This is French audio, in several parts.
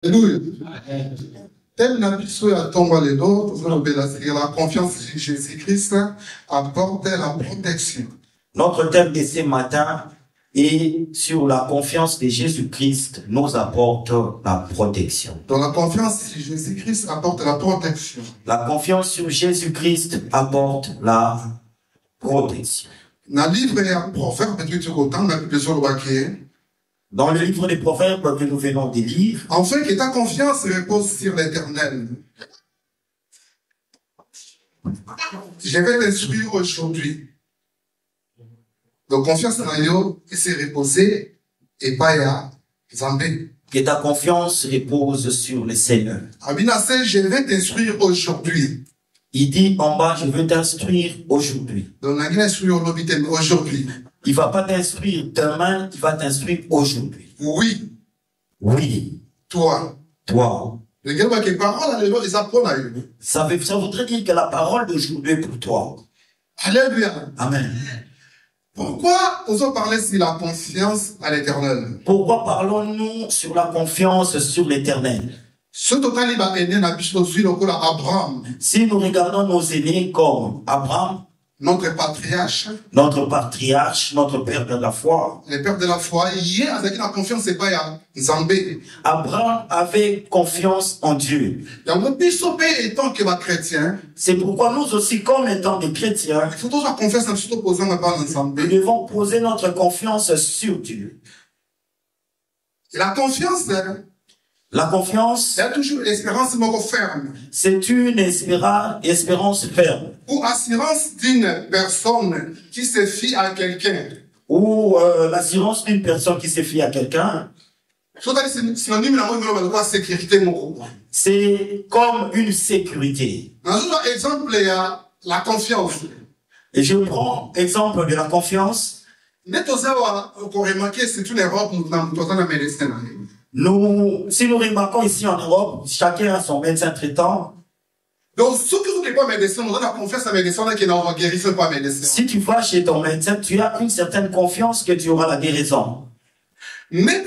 Alléluia. Thème na biso ya ntongo lelo tozolobela la confiance en Jésus-Christ apporte la protection. Notre thème de ce matin est sur la confiance de Jésus-Christ nous apporte la protection. Donc la confiance en Jésus-Christ apporte la protection. La confiance sur Jésus-Christ apporte la protection. Na livre ya Proverbe tu autant na besoin de dans le livre des Proverbes que nous venons de lire, enfin que ta confiance repose sur l'Éternel. Je vais t'instruire aujourd'hui. Donc confiance en Yo et se reposer et pas à Zambé. Que ta confiance repose sur le Seigneur. Abinase, je vais t'instruire aujourd'hui. Il dit en bas, je veux t'instruire aujourd'hui. Donc la Guinée instruire aujourd'hui. Il va pas t'instruire demain, il va t'instruire aujourd'hui. Oui. Oui. Toi. Toi. Ça voudrait dire que la parole d'aujourd'hui est pour toi. Alléluia. Amen. Pourquoi osons parler sur la confiance à l'Éternel? Pourquoi parlons-nous sur la confiance sur l'Éternel? Si nous regardons nos aînés comme Abraham, notre patriarche, notre père de la foi, le père de la foi, Abraham avait confiance en Dieu. C'est pourquoi nous aussi, comme étant des chrétiens, nous devons poser notre confiance sur Dieu. La confiance, c'est toujours l'espérance ferme. C'est une espérance ferme. Ou assurance d'une personne qui se fie à quelqu'un. Ou l'assurance d'une personne qui se fie à quelqu'un. C'est comme une sécurité. Exemple, il y a la confiance. Et je prends exemple de la confiance. C'est une erreur dans la médecine. Si nous remarquons ici en Europe, chacun a son médecin traitant. Donc, si tu vas chez ton médecin, tu as une certaine confiance que tu auras la guérison. Mais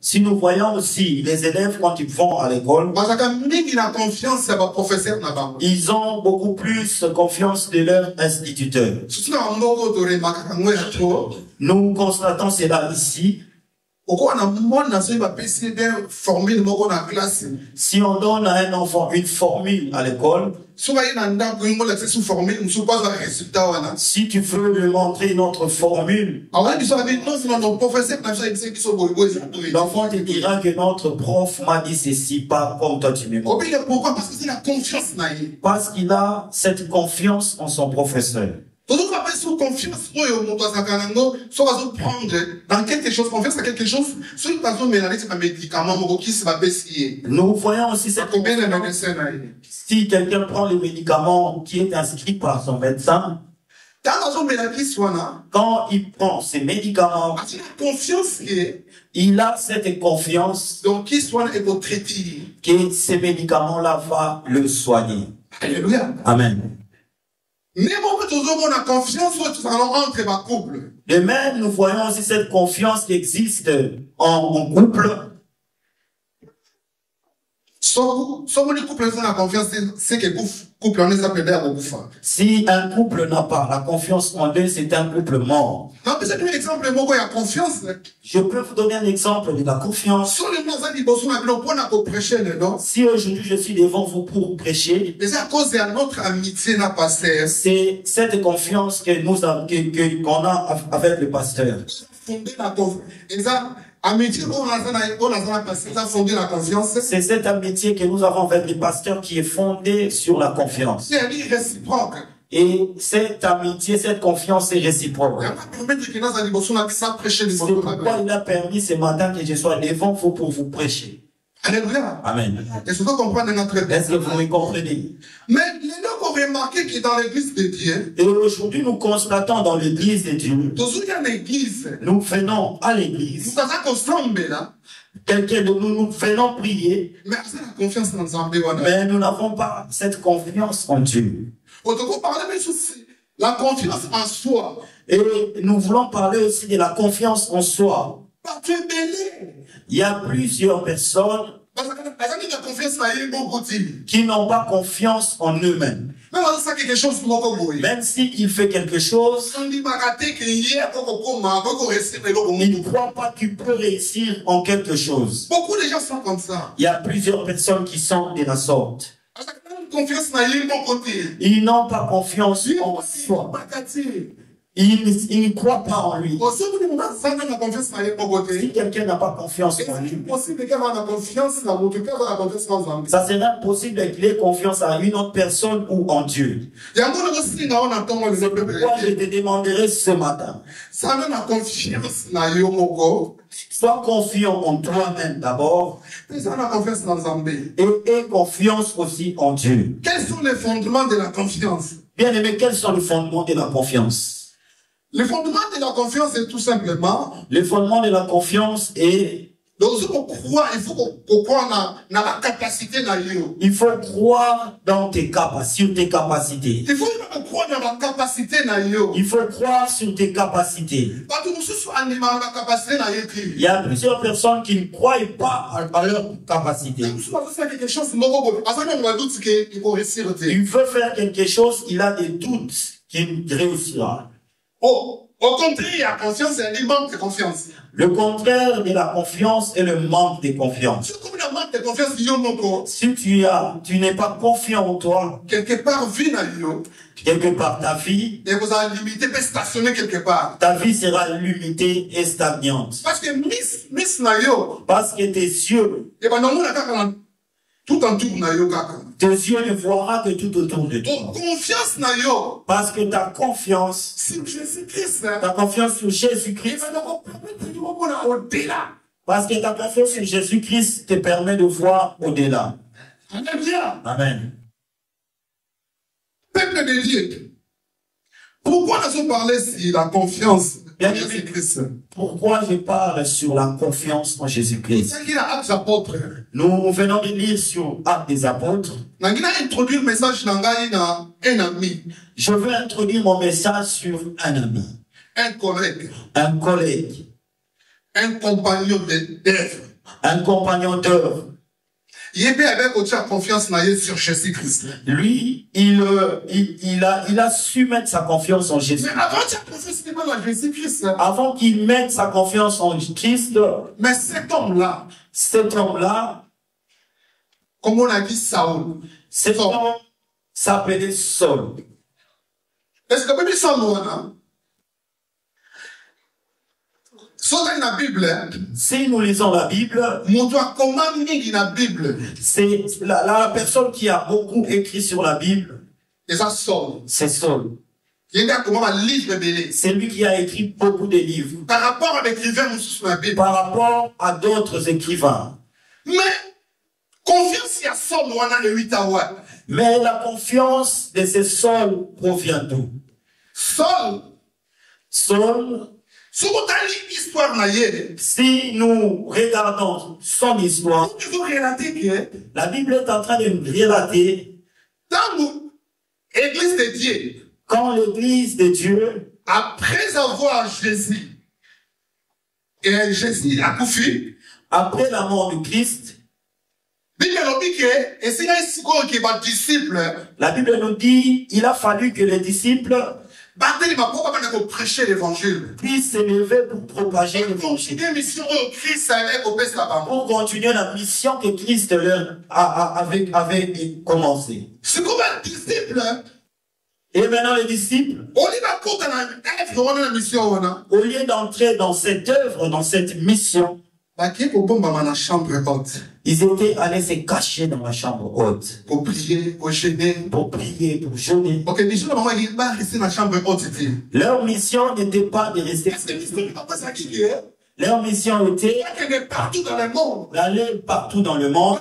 si nous voyons aussi les élèves quand ils vont à l'école, ils ont beaucoup plus confiance de leur instituteur. Nous constatons cela ici. Si on donne à un enfant une formule à l'école, si tu veux lui montrer notre formule, l'enfant te dira que notre prof m'a dit ceci, pas comme toi tu me montres. Pourquoi? Parce que c'est la confiance. Parce qu'il a cette confiance en son professeur. Confiance dans quelque chose, confiance à quelque chose, nous voyons aussi cette confiance. Si quelqu'un prend le médicament qui est inscrit par son médecin, quand il prend ces médicaments, il a cette confiance que ces médicaments-là vont le soigner. Alléluia. Amen. Mais confiance entre ma couple. De même, nous voyons aussi cette confiance qui existe en couple. Si un couple n'a pas la confiance en eux, c'est un couple mort. Je peux vous donner un exemple de la confiance. Si aujourd'hui je suis devant vous pour prêcher, c'est cette confiance que qu'on a avec le pasteur. C'est cette amitié que nous avons avec les pasteurs qui est fondée sur la confiance. Et cette amitié, cette confiance est réciproque. C'est pourquoi il a permis ce matin que je sois devant vous pour vous prêcher. Alléluia. Amen. Est-ce que vous comprenez notre Est-ce que vous me comprenez? Mais les deux ont remarqué que dans l'église de Dieu, et aujourd'hui nous constatons dans l'église de Dieu, nous venons à l'église, quelqu'un de nous venons prier, mais nous n'avons pas cette confiance en Dieu. La confiance en soi. Et nous voulons parler aussi de la confiance en soi. Il y a plusieurs personnes qui n'ont pas confiance en eux-mêmes. Même s'il fait quelque chose, il ne croit pas qu'il peut réussir en quelque chose. Beaucoup de gens sont comme ça. Il y a plusieurs personnes qui sont de la sorte. Ils n'ont pas confiance en soi. Il ne croit pas en lui. Si quelqu'un n'a pas confiance en lui, ça sera possible qu'il ait confiance à une autre personne ou en Dieu. C'est pourquoi je te demanderai ce matin. Sois confiant en toi-même d'abord et aie confiance aussi en Dieu. Quels sont les fondements de la confiance? Bien aimé, quels sont les fondements de la confiance? Le fondement de la confiance est tout simplement... Le fondement de la confiance est... Donc, il faut croire dans la capacité. Il faut croire dans tes capacités, sur tes capacités. Il faut croire dans la capacité. Il faut croire sur tes capacités. Il y a plusieurs personnes qui ne croient pas à leur capacité. Il veut faire quelque chose, il a des doutes qu'il réussira. Oh, au contraire, il y a confiance et il manque de confiance. Le contraire de la confiance est le manque de confiance. Si tu n'es pas confiant en toi, quelque part, ta vie, et vous allez limiter, peut stationner quelque part. Ta vie sera limitée et stagnante. Parce que tes yeux, tout autour tes yeux ne verront que tout autour de toi. Confiance parce que ta confiance sur Jésus-Christ, ta confiance sur Jésus-Christ, parce que ta confiance sur Jésus-Christ te permet de voir au-delà. Amen. Peuple de Dieu, pourquoi nous parlé sur la confiance en Jésus-Christ? Pourquoi je parle sur la confiance en Jésus-Christ? Nous venons de lire sur Actes des Apôtres. Je veux introduire mon message sur un ami. Un collègue. Un collègue. Un compagnon d'œuvre. Un compagnon d'œuvre. Sur Jésus-Christ. Lui, il a su mettre sa confiance en Jésus. Avant qu'il mette sa confiance en Christ, mais cet homme-là, comme on a dit Saul, cet homme s'appelait Saul. Est-ce que vous avez Saul? Si nous lisons la Bible, c'est la personne qui a beaucoup écrit sur la Bible. C'est Saul. C'est lui qui a écrit beaucoup de livres. Par rapport à d'autres écrivains. Mais la confiance de ce Saul provient d'où? Saul, si nous regardons son histoire, la Bible est en train de nous relater quand l'église de Dieu, après avoir Jésus, et Jésus a couché, après la mort de Christ, la Bible nous dit il a fallu que les disciples puissent s'élever pour propager l'évangile. Pour continuer la mission que Christ leur avait commencé. Et maintenant les disciples, au lieu d'entrer dans cette œuvre, dans cette mission, ils étaient allés se cacher dans la chambre haute. Pour prier, pour jeûner. Pour jeûner. Leur mission n'était pas de rester. Leur mission était d'aller partout dans le monde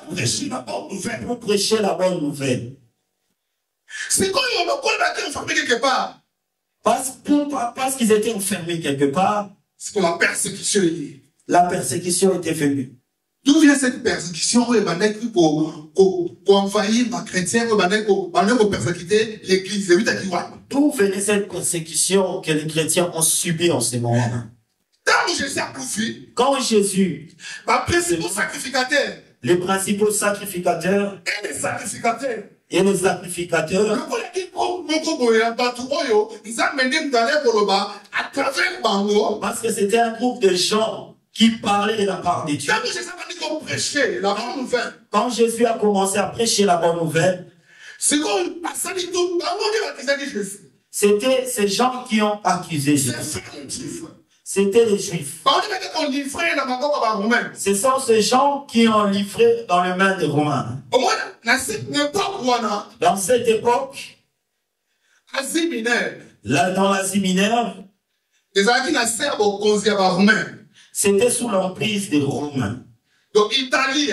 pour prêcher la bonne nouvelle. C'est quand ils ont enfermés quelque part. Parce qu'ils étaient enfermés quelque part. C'est pour la persécution. La persécution était venue. D'où vient cette persécution pour envahir les chrétiens, pour persécuter l'église? D'où venait cette persécution que les chrétiens ont subie en ce moment? Quand Jésus, les principaux sacrificateurs et les sacrificateurs, parce que c'était un groupe de gens qui parlaient de la part de Dieu. Quand Jésus a commencé à prêcher la bonne nouvelle, c'était ces gens qui ont accusé Jésus. C'était les Juifs. Ce sont ces gens qui ont livré dans les mains des Romains. Dans cette époque, là, dans l'Asie mineure, c'était sous l'emprise des Romains. Donc l'Italie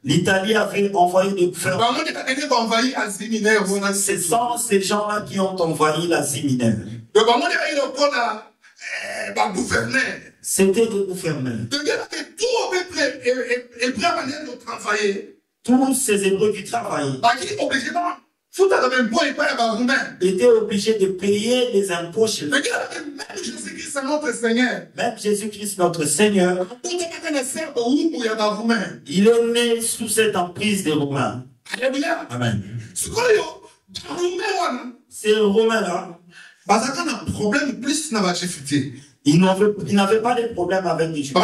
l'Italie avait envoyé des gouverneurs. Ce sont ces gens-là qui ont envahi l'Asie mineure. C'était des gouverneurs. Tous ces Hébreux qui travaillaient étaient obligés de payer des impôts chez eux. Même Jésus-Christ, notre Seigneur, il est né sous cette emprise des Romains. Amen. Ces Romains-là, ils n'avaient pas de problème avec les Juifs.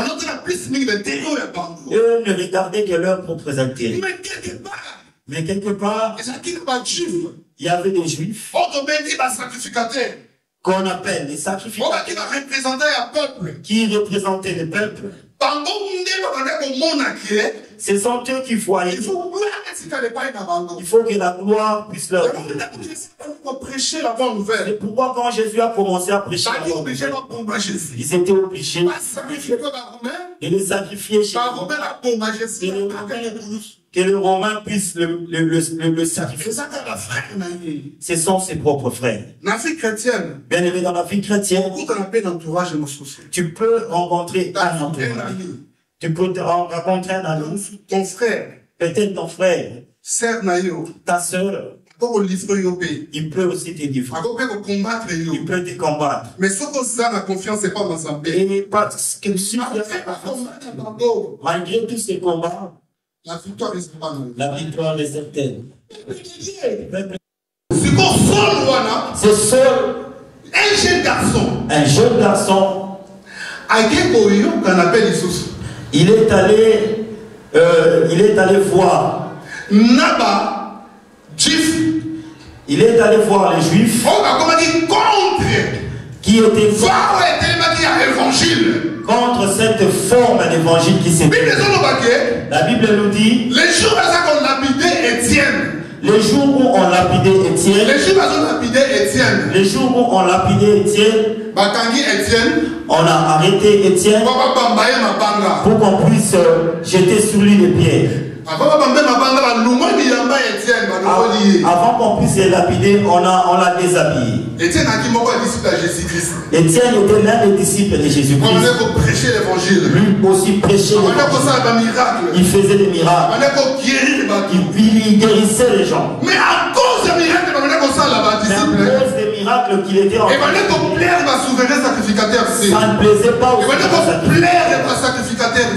Eux ne regardaient que leurs propres intérêts. Mais quelque part, il y avait des Juifs qu'on appelle les sacrificateurs qui représentaient le peuple. Ce sont eux qui voyaient. Il faut que la gloire puisse leur donner. C'est pourquoi quand Jésus a commencé à prêcher, ils étaient obligés de les sacrifier chez eux. Que le Romain puisse le sacrifier. Ce sont ses propres frères. Bien aimé, dans la vie chrétienne, tu peux rencontrer un entourage. Tu peux rencontrer un ami. Ton frère. Peut-être ton frère. Ta sœur. Il peut aussi te livrer. Il peut te combattre. Mais ce que ça, la confiance, c'est pas ma santé. Et parce que malgré tous ces combats, la victoire est certaine. La victoire est certaine. C'est seul un jeune garçon. Un jeune garçon. Il est allé voir. Naba, Juif. Il est allé voir les Juifs. Qui étaient contre cette forme d'évangile qui s'est. La Bible nous dit. Les jours où on lapidait Étienne. Les jours où on lapidait Étienne. Les jours où on lapidait Étienne. On a arrêté Étienne pour qu'on puisse jeter sur lui les pierres. Avant qu'on puisse les lapider, on l'a déshabillé. Étienne était l'un des disciples de Jésus-Christ. Lui aussi prêchait l'évangile. Il faisait des miracles. Il guérissait les gens. Mais à cause des miracles, qu'il était en train de ça ne plaisait pas aux sacrificateurs.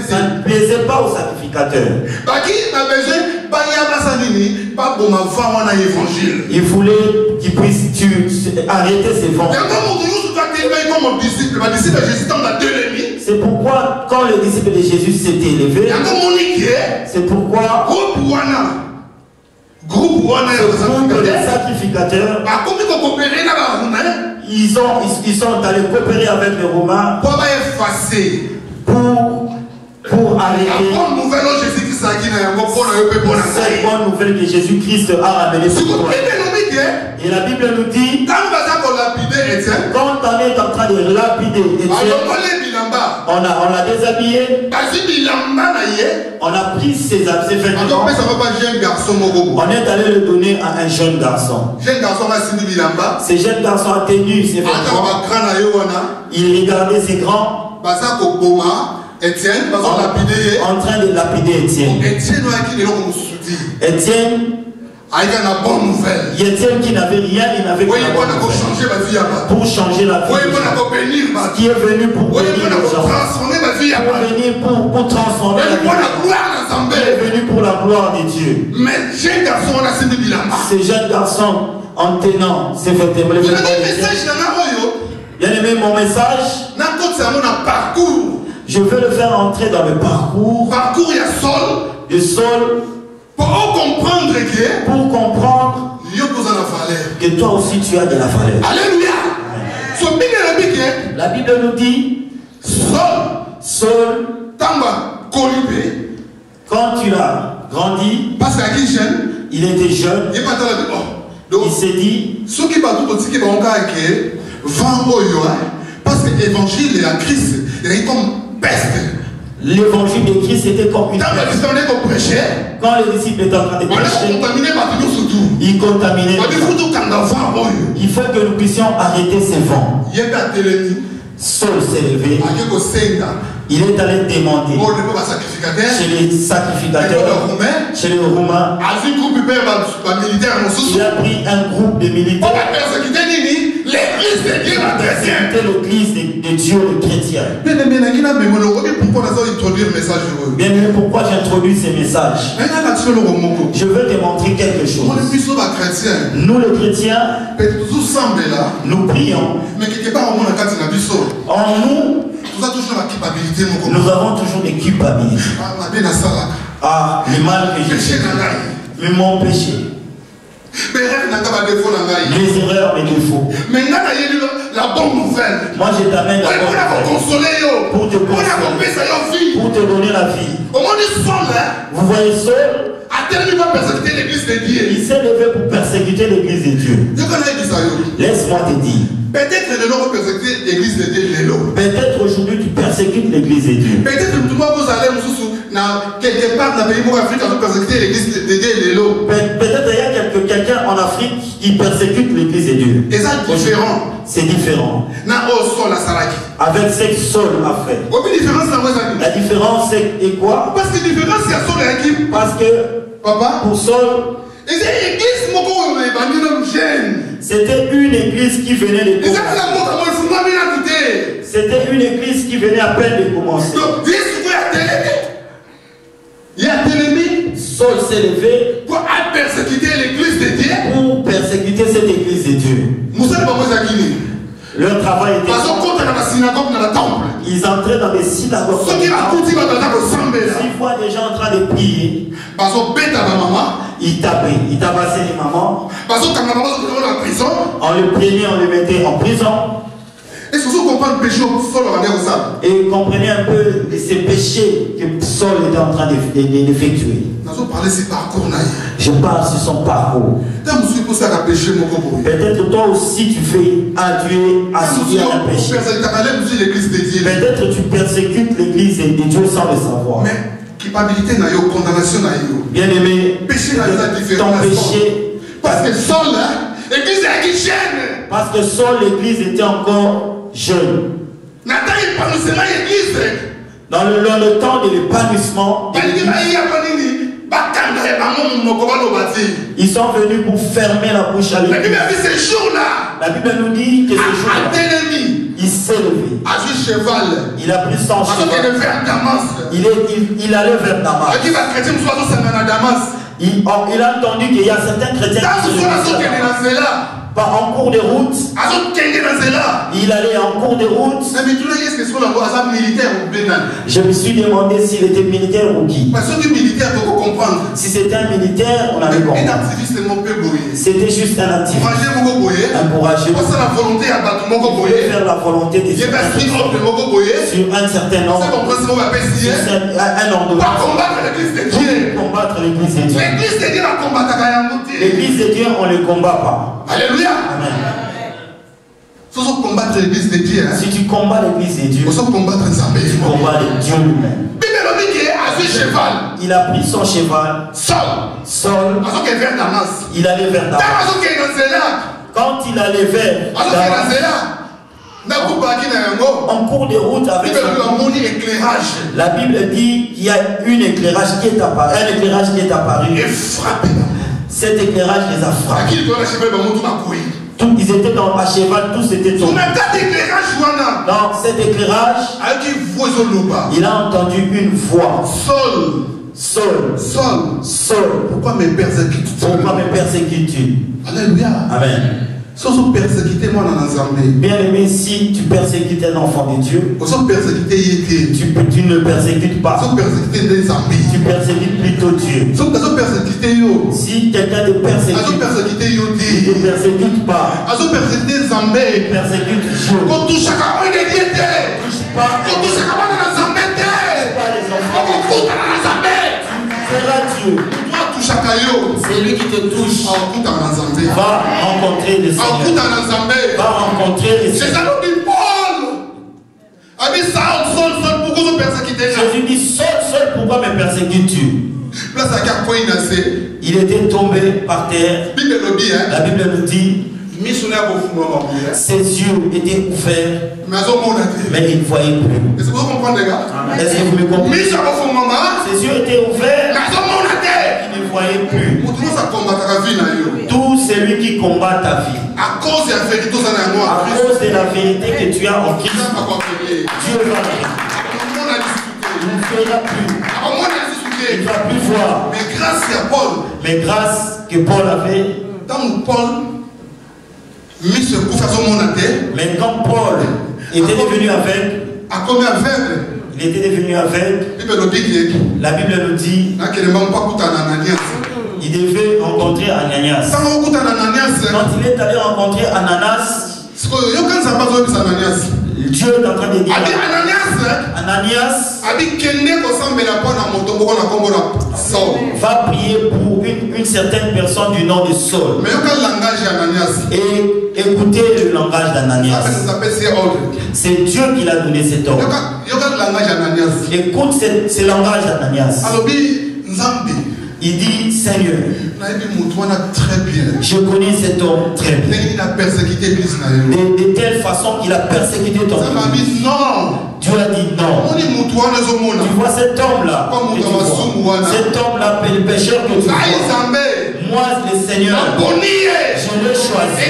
Ça ne plaisait pas aux sacrificateurs. Il voulait qu'ils puissent arrêter ces vents. C'est pourquoi quand les disciples de Jésus s'étaient élevés, c'est pourquoi les sacrificateurs, ils sont allés coopérer avec les Romains pour arrêter cette bonne nouvelle que Jésus-Christ a ramenée sur toi. Et la Bible nous dit, quand on est en train de lapider Étienne, on l'a déshabillé, on a pris ses vêtements, on est allé le donner à un jeune garçon. Ce jeune garçon a tenu ses vêtements, il regardait ses grands en train de lapider Étienne. Étienne Y a-t-il qui n'avait rien, il n'avait pas pour changer la vie, qui est venu pour bénir les gens, pour venir pour transformer la vie, qui est venu pour la gloire de Dieu. Ces jeunes garçons en tenant ces vêtements, bien aimé, mon message, je veux le faire entrer dans le parcours de Saul, pour comprendre que toi aussi tu as de la valeur. Alléluia. La Bible nous dit, Saul, quand tu as grandi, il était jeune, il s'est dit, parce que l'évangile et la Christ est comme peste. L'évangile de Christ était comme une peste. Quand les disciples étaient en train de prêcher, ils contaminaient. Il faut que nous puissions arrêter ces vents. Saul s'est levé. Il est allé demander chez les sacrificateurs, chez les Romains. Il a pris un groupe de militaires. C'était l'église de Dieu, le chrétien. Bien aimé, pourquoi j'introduis ces messages? Je veux te montrer quelque chose. Nous, les chrétiens, nous prions. En nous, nous avons toujours des culpabilités. Ah, le mal que j'ai fait, mais mon péché, les erreurs, les défauts. La bonne nouvelle. Moi, je t'amène la bonne nouvelle pour te consoler, pour te donner la vie. Vous voyez Saul, il s'est levé pour persécuter l'église de Dieu. Laisse-moi te dire. Peut-être aujourd'hui tu persécutes l'église de Dieu. Peut-être quelque part dans le pays Afrique qui persécuter l'église de Dieu. Peut-être il y a quelqu'un en Afrique qui persécute l'église de Dieu. C'est différent. Avec ce que Saul a fait. La différence c'est quoi? Parce que pour Saul, c'était une église qui venait de commencer. C'était une église qui venait à peine de commencer. Saul s'est levé pour persécuter l'église de Dieu. Pour persécuter cette église de Dieu. Leur travail était. Ils entraient dans les synagogues. S'ils voient des gens en train de prier, ils tabassaient les mamans. On le prenait, on le mettait en prison. Et comprenez un peu de ces péchés que Saul était en train d'effectuer. Je parle sur son parcours. Peut-être toi aussi tu fais adieu à subir un péché. Peut-être tu persécutes l'église de Dieu sans le savoir. Bien aimé, ton péché. Parce que Saul, l'église était encore jeune. Dans le temps de l'épanouissement, ils sont venus pour fermer la bouche à l'église. La Bible nous dit que ce jour-là, il s'est levé. Il a pris son cheval. Il allait vers Damas. Il a entendu qu'il y a certains chrétiens qui se en cours de route. Il allait en cours de route. Je me suis demandé s'il était militaire ou qui. Si c'était un militaire, on avait compris. C'était juste un actif. Encouragé. Pour faire la volonté des sur un certain nombre. Sur un ordre. Combattre l'église de Dieu. L'église de Dieu, on ne le combat pas. Alléluia. Amen. Si tu combats l'église de Dieu, tu combats Dieu lui-même. Il a pris son cheval. Saul. Il allait vers Damas. Quand il allait vers en cours de route avec la Bible dit qu'il y a un éclairage qui est apparu. Cet éclairage les a frappés. Ils étaient à cheval, tous étaient tombés. Dans cet éclairage, il a entendu une voix. Saul. Pourquoi me persécutes-tu? Alléluia. Amen. Bien aimé, si tu persécutes un enfant de Dieu, tu ne persécutes pas. Tu persécutes plutôt Dieu. Si quelqu'un te persécute, tu ne persécutes pas. Tu persécutes Dieu. Touche pas les enfants. Dieu. C'est lui qui te touche. Va rencontrer le Seigneur. Va rencontrer le Seigneur. Jésus dit, Saul, pourquoi me persécutes-tu? Il était tombé par terre. La Bible nous dit, ses yeux étaient ouverts, mais il ne voyait plus. Est-ce que vous me comprenez? Ses yeux étaient ouverts, il ne voyait plus. Tout celui qui combat ta vie, à cause de la vérité que tu as en Christ, Dieu va venir. Il ne fera plus. Il ne va plus voir. Mais grâce que Paul avait, mais quand Paul était devenu aveugle, il était devenu aveugle. La Bible nous dit il devait rencontrer Ananias. Quand il est allé rencontrer Ananias, Dieu est en train de dire Ananias va prier pour une certaine personne du nom de Saul. Et écoutez le langage d'Ananias. C'est Dieu qui l'a donné cet ordre. Écoute ce langage d'Ananias. Il dit, Seigneur, je connais cet homme très bien. De telle façon qu'il a persécuté ton Église. Dieu a dit non. Tu vois cet homme-là, cet homme-là, le pécheur que tu vois. Moi, le Seigneur, je l'ai choisi.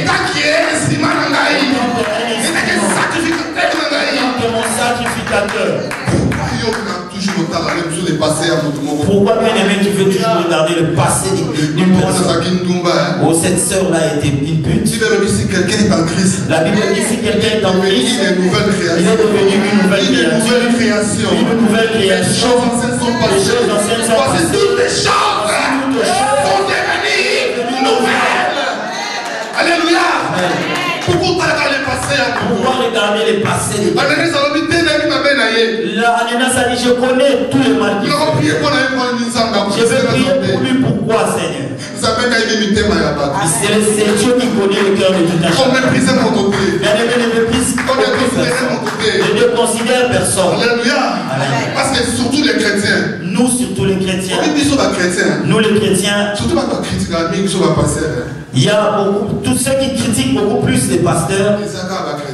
Mon sacrificateur. Pourquoi bien aimé tu veux toujours regarder le passé d'une personne? Oh, cette sœur-là était une pute. La Bible dit si quelqu'un est en Christ, il est devenu une nouvelle création. Une nouvelle création. Les choses anciennes sont passées. Toutes les choses sont devenues nouvelles. Alléluia. Pourquoi regarder le passé? Ananias a dit, je connais tous les mal. Je vais prier pour lui. Pourquoi, Seigneur? C'est Dieu qui connaît le cœur de tout un chacun. Bien-aimé, ne méprise personne. Ne considère personne. Parce que surtout les chrétiens. Nous, surtout les chrétiens. Nous, les chrétiens. Il y a beaucoup, tous ceux qui critiquent beaucoup plus les pasteurs,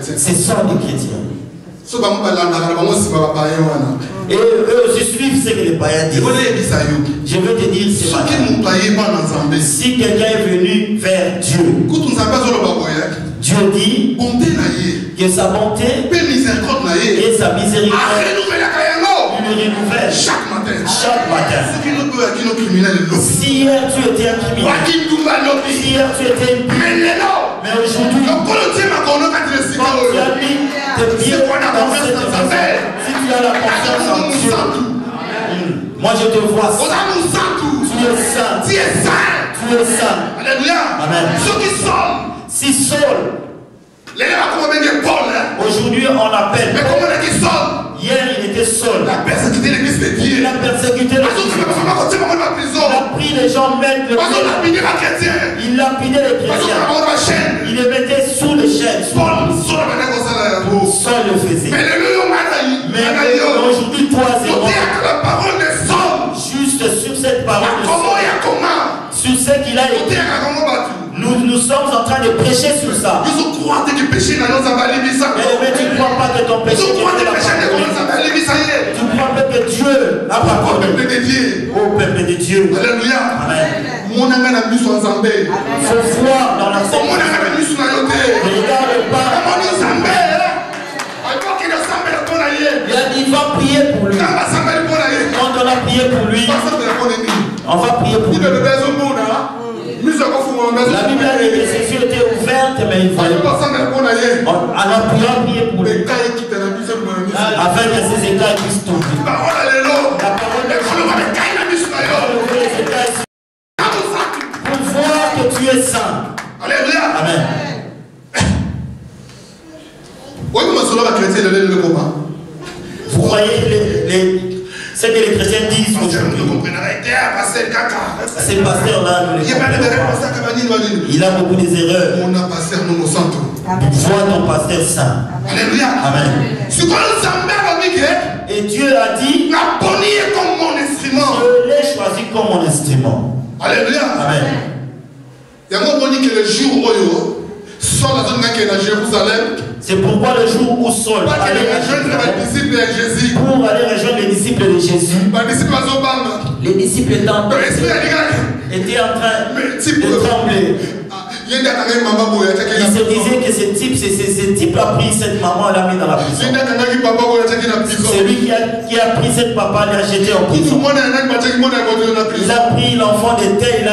ce sont des chrétiens. Et eux aussi suivent ce que les païens disent. Je veux te dire, si quelqu'un est venu vers Dieu, Dieu dit que sa bonté et sa miséricorde il renouvelle chaque matin. Si hier tu étais un criminel, si hier tu étais une pute, mais aujourd'hui, quand tu as mis tes pieds dans cette maison, si tu as la confiance en Dieu, moi je te vois ça. Tu es saint. Tu es saint. Alléluia. Amen. Si Saul, aujourd'hui on l'appelle. Mais comment on a dit Saul? Hier il était seul. Il a persécuté l'église de Dieu. Il a persécuté l'église. Il a pris les gens même le il lapidait les chrétiens. Il les mettait sous les chaînes. Saul le faisait. Mais aujourd'hui toi juste sur cette parole de Saul, sur ce qu'il a été. Nous sommes en train de prêcher sur ça. Mais tu ne crois pas que ton péché tu crois pas que Dieu n'a pas pardonné au peuple de Dieu. Alléluia. Amen. voir dans la sainteté. Regarde pas. Il va prier pour lui. Quand on a prié pour lui, on va prier pour lui. La Bible a dit que ses yeux étaient ouvertes, mais il voyait pas. Alors on a prié pour lui. Afin que ses écailles puissent tomber. La parole de Dieu. Pour voir que tu es saint. Alléluia. Amen. Vous voyez ce que les chrétiens disent aujourd'hui. Ces pasteurs-là, il a beaucoup des erreurs. Vois ton pasteur saint. Alléluia. Amen. Et Dieu a dit, je l'ai choisi comme mon instrument. Alléluia. Amen. Il y a un moment que le jour où Saul a donné à Jérusalem. C'est pourquoi le jour où Saul allait pour aller rejoindre les disciples de Jésus, les disciples étaient en train de trembler. Il se disait que ce type a pris cette maman et l'a mis dans la prison. C'est lui qui a pris cette papa et l'a jeté en prison. Il a pris l'enfant de terre, il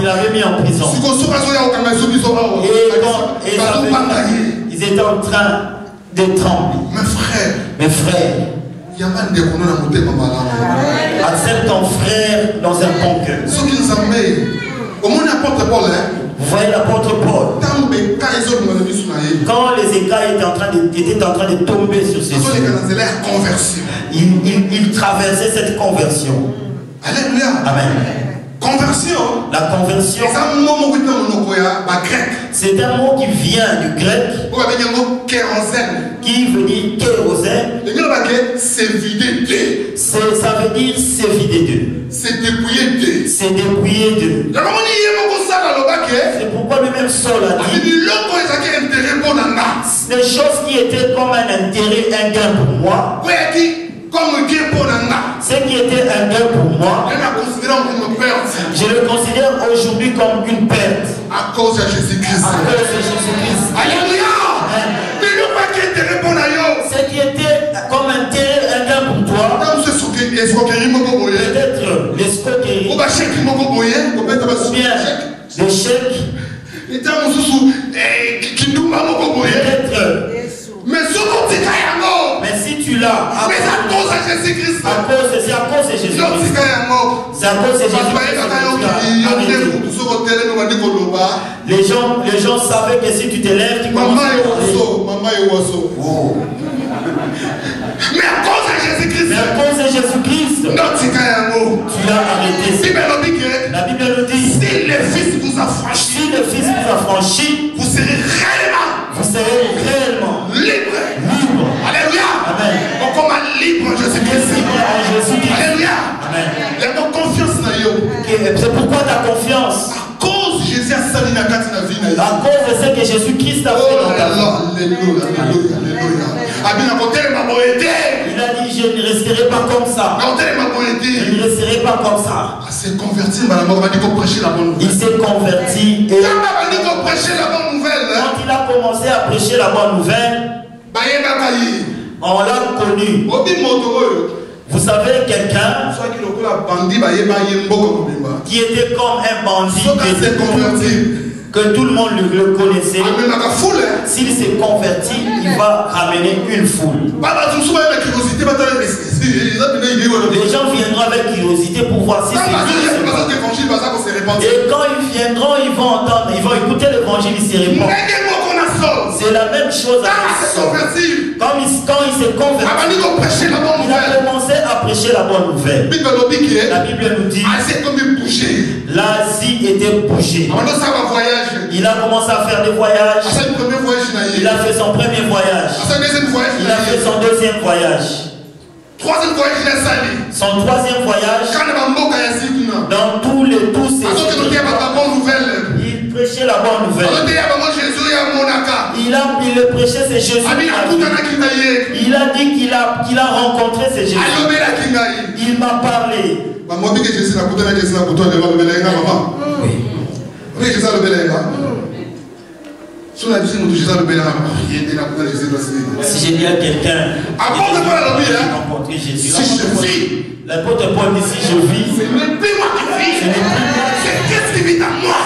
l'avait mis en prison. Et ils étaient en train de trembler. Mes frères, accepte ton frère dans un bon cœur. Vous voyez l'apôtre Paul, quand les écailles étaient en train de tomber sur ses yeux, il traversait cette conversion. Alléluia. Amen. Conversion. La conversion, c'est un mot qui vient du grec, qui veut dire kérosène. C'est vider. Ça veut dire se vider d'eux. C'est dépouiller d'eux. C'est dépouiller d'eux. C'est pourquoi le même Saul a dit, les choses qui étaient comme un intérêt, un gain pour moi, ce qui était un gain pour moi, je le considère aujourd'hui comme une perte. À cause de Jésus-Christ. Alléluia. Ce qui était comme un gain pour toi, peut-être l'escroquerie, ou bien l'échec, peut-être. Mais si tu l'as, à cause de Jésus-Christ. C'est à cause de Jésus-Christ. C'est à cause de Jésus-Christ. Les gens savaient que si tu te lèves, tu commences à mais à cause de Jésus-Christ, tu l'as arrêté. La Bible nous dit, si le Fils vous a franchi, vous serez réellement libre. Alléluia. Amen. Comme libre Jésus-Christ. Alléluia. Amen. Il y a ton confiance. C'est pourquoi ta confiance. À cause de Jésus a sali na kati na vie. À cause de ce que Jésus-Christ a fait dans ta vie. Alléluia. Il a dit, je ne resterai pas comme ça. Je ne resterai pas comme ça. Il s'est converti et quand il a commencé à prêcher la bonne nouvelle, on l'a connu. Vous savez, quelqu'un qui était comme un bandit, que tout le monde le connaissait, s'il s'est converti, il va ramener une foule. Les gens viendront avec curiosité pour voir si c'est. Et quand ils viendront, ils vont entendre, ils vont écouter l'évangile, ils se répondent. C'est la même chose avec Saul. Quand il s'est converti, il a commencé à prêcher la bonne nouvelle. La Bible nous dit, l'Asie était bougée. Il a commencé à faire des voyages. Il a fait son premier voyage. Il a fait son deuxième voyage. Son troisième voyage, dans tous ces il prêchait la bonne nouvelle. Il le prêchait, c'est Jésus. Il a dit qu'il a rencontré ce Jésus. Il m'a parlé. Oui. Jésus le bel Si j'ai dit à quelqu'un rencontré Jésus, l'apôtre Paul dit si je vis, ce n'est plus moi qui vis, c'est Christ qui vit en moi.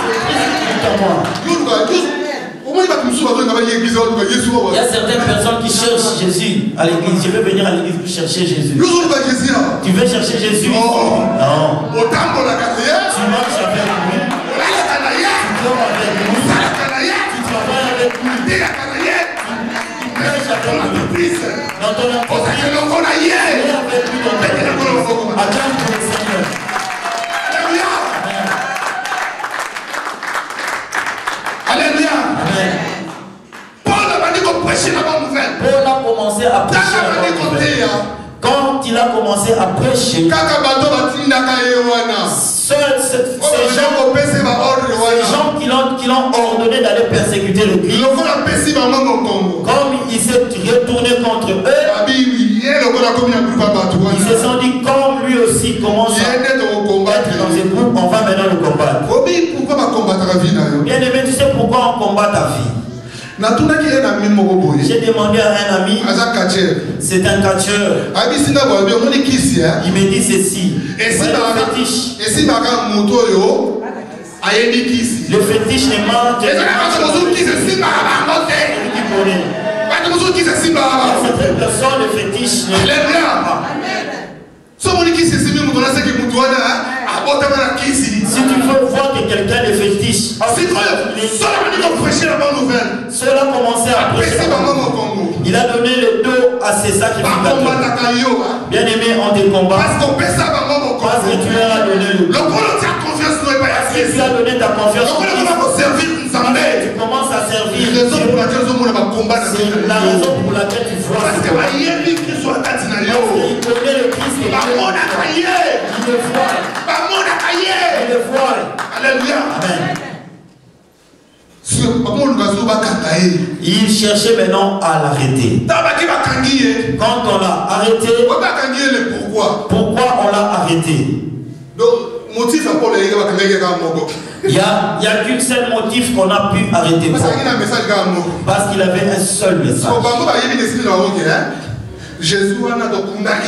Il y a certaines personnes qui cherchent Jésus à l'église. Je veux venir à l'église pour chercher Jésus. Tu veux chercher Jésus? Non. Tu marches avec lui. Tu dors avec lui. Tu travailles avec lui. Tu prêches avec lui. Dans ton entreprise. Tu es avec lui dans ton entreprise. Attends pour le Seigneur. Alléluia. Amen. Paul a dit qu'on prêchait la bonne nouvelle. Paul a commencé à prêcher la bonne nouvelle. Quand il a commencé à prêcher, ces gens qui l'ont ordonné d'aller persécuter l'église, comme il s'est retourné contre eux, ils se sont dit, comme lui aussi commence à être dans ce groupe, on va maintenant le combattre. Bien aimé, tu sais pourquoi on combat ta vie? J'ai demandé à un ami, c'est un catcheur. Il me dit ceci. Le fétiche ne mange. Cette personne, le fétiche ne Si tu veux voir que quelqu'un est fétiche, cela a commencé à prêcher. Il a donné le dos à ses sacrificateurs. Bien aimé, on te combat. Parce que tu leur as donné le dos. Parce que tu as donné ta confiance. Tu commences à servir. C'est la raison pour laquelle tu vois. Parce qu'il connaît le Christ. Il le voit. Il le voit. Alléluia. Amen. Il cherchait maintenant à l'arrêter. Quand on l'a arrêté, pourquoi on l'a arrêté? Il n'y a qu'un seul motif qu'on a pu arrêter. Parce qu'il avait un seul message.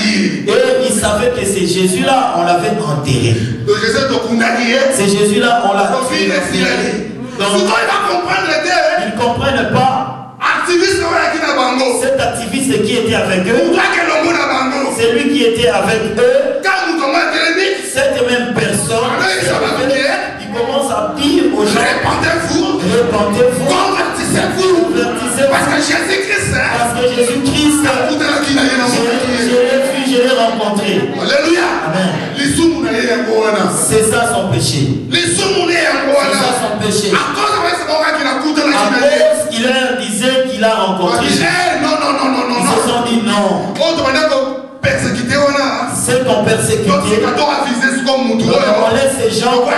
Et il savait que c'est Jésus-là, on l'avait enterré. C'est Jésus-là, on l'a enterré. Donc, ils ne comprennent pas. Cet activiste qui était avec eux, c'est lui qui était avec eux. Cette même personne, il commence à dire aux gens, répandez-vous, convertissez-vous, parce que Jésus-Christ, je l'ai rencontré. Alléluia. Amen. C'est ça son péché. C'est ça son péché. À cause qu'il leur disait qu'il a rencontré. Ils se sont dit non. Ceux qu'on persécuté, on laisse ces gens, on doit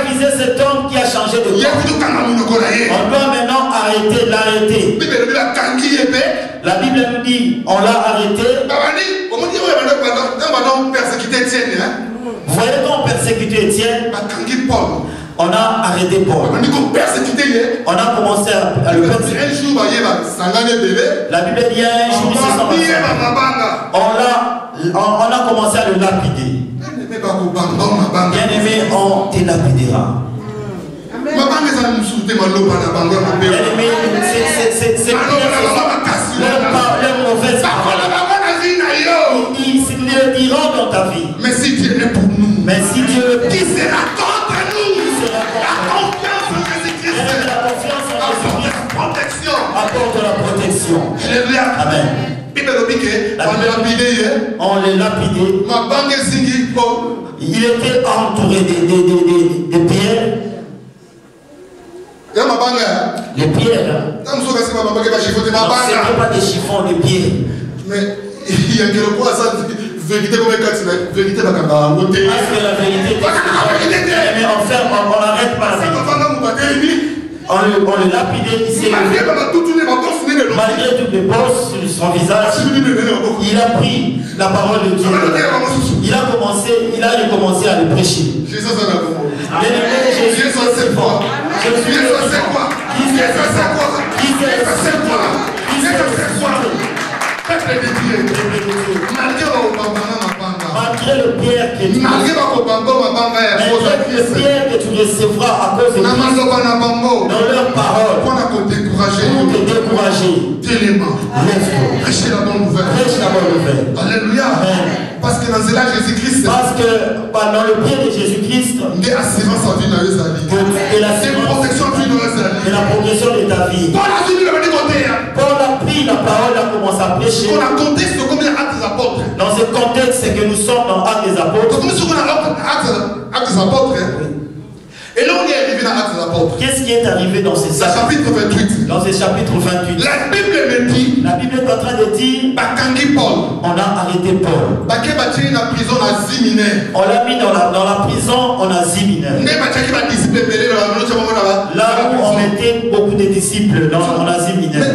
viser cet homme qui a changé de camp. On doit maintenant l'arrêter. La Bible nous dit, on l'a arrêté. Vous voyez quand on persécutait Étienne, on a arrêté Paul. On a commencé à le persécuter. La Bible dit un jour, on a commencé à le lapider. Bien aimé, on te lapidera. Bien aimé, c'est leur mauvaise parole. Ils le diront dans ta vie. Mais si Dieu est pour nous, qui sera contre nous? La confiance en Jésus-Christ. Apporte la protection. Alléluia. Amen. On les lapidait. Il était entouré de pierres. Les pierres. Ce n'était pas des chiffons, des pierres. Mais il y a quelque chose à ça. Vérité comme parce que la vérité mais on n'arrête pas la vérité. On le lapidait, il s'est levé. malgré toutes les bosses sur son visage, il a pris la parole de Dieu. Il a recommencé à le prêcher. Jésus, c'est quoi? Malgré le pierre que tu recevras à cause de Christ, dans leurs paroles, pour te décourager, lève-toi. Prêchez la bonne nouvelle. Alléluia. Parce que dans cela, Jésus-Christ, parce que dans le pied de Jésus-Christ, et la progression de ta vie. Paul a pris la parole, a commencé à prêcher. Dans ce contexte, c'est que nous sommes dans Actes des Apôtres. Et là, on est arrivé dans Actes des Apôtres. Qu'est-ce qui est arrivé dans ce chapitre 28? Dans ce chapitre 28. La Bible me dit. La Bible est en train de dire. On a arrêté Paul. On l'a mis dans la prison en Asie mineure. Là où on mettait beaucoup de disciples en Asie mineure.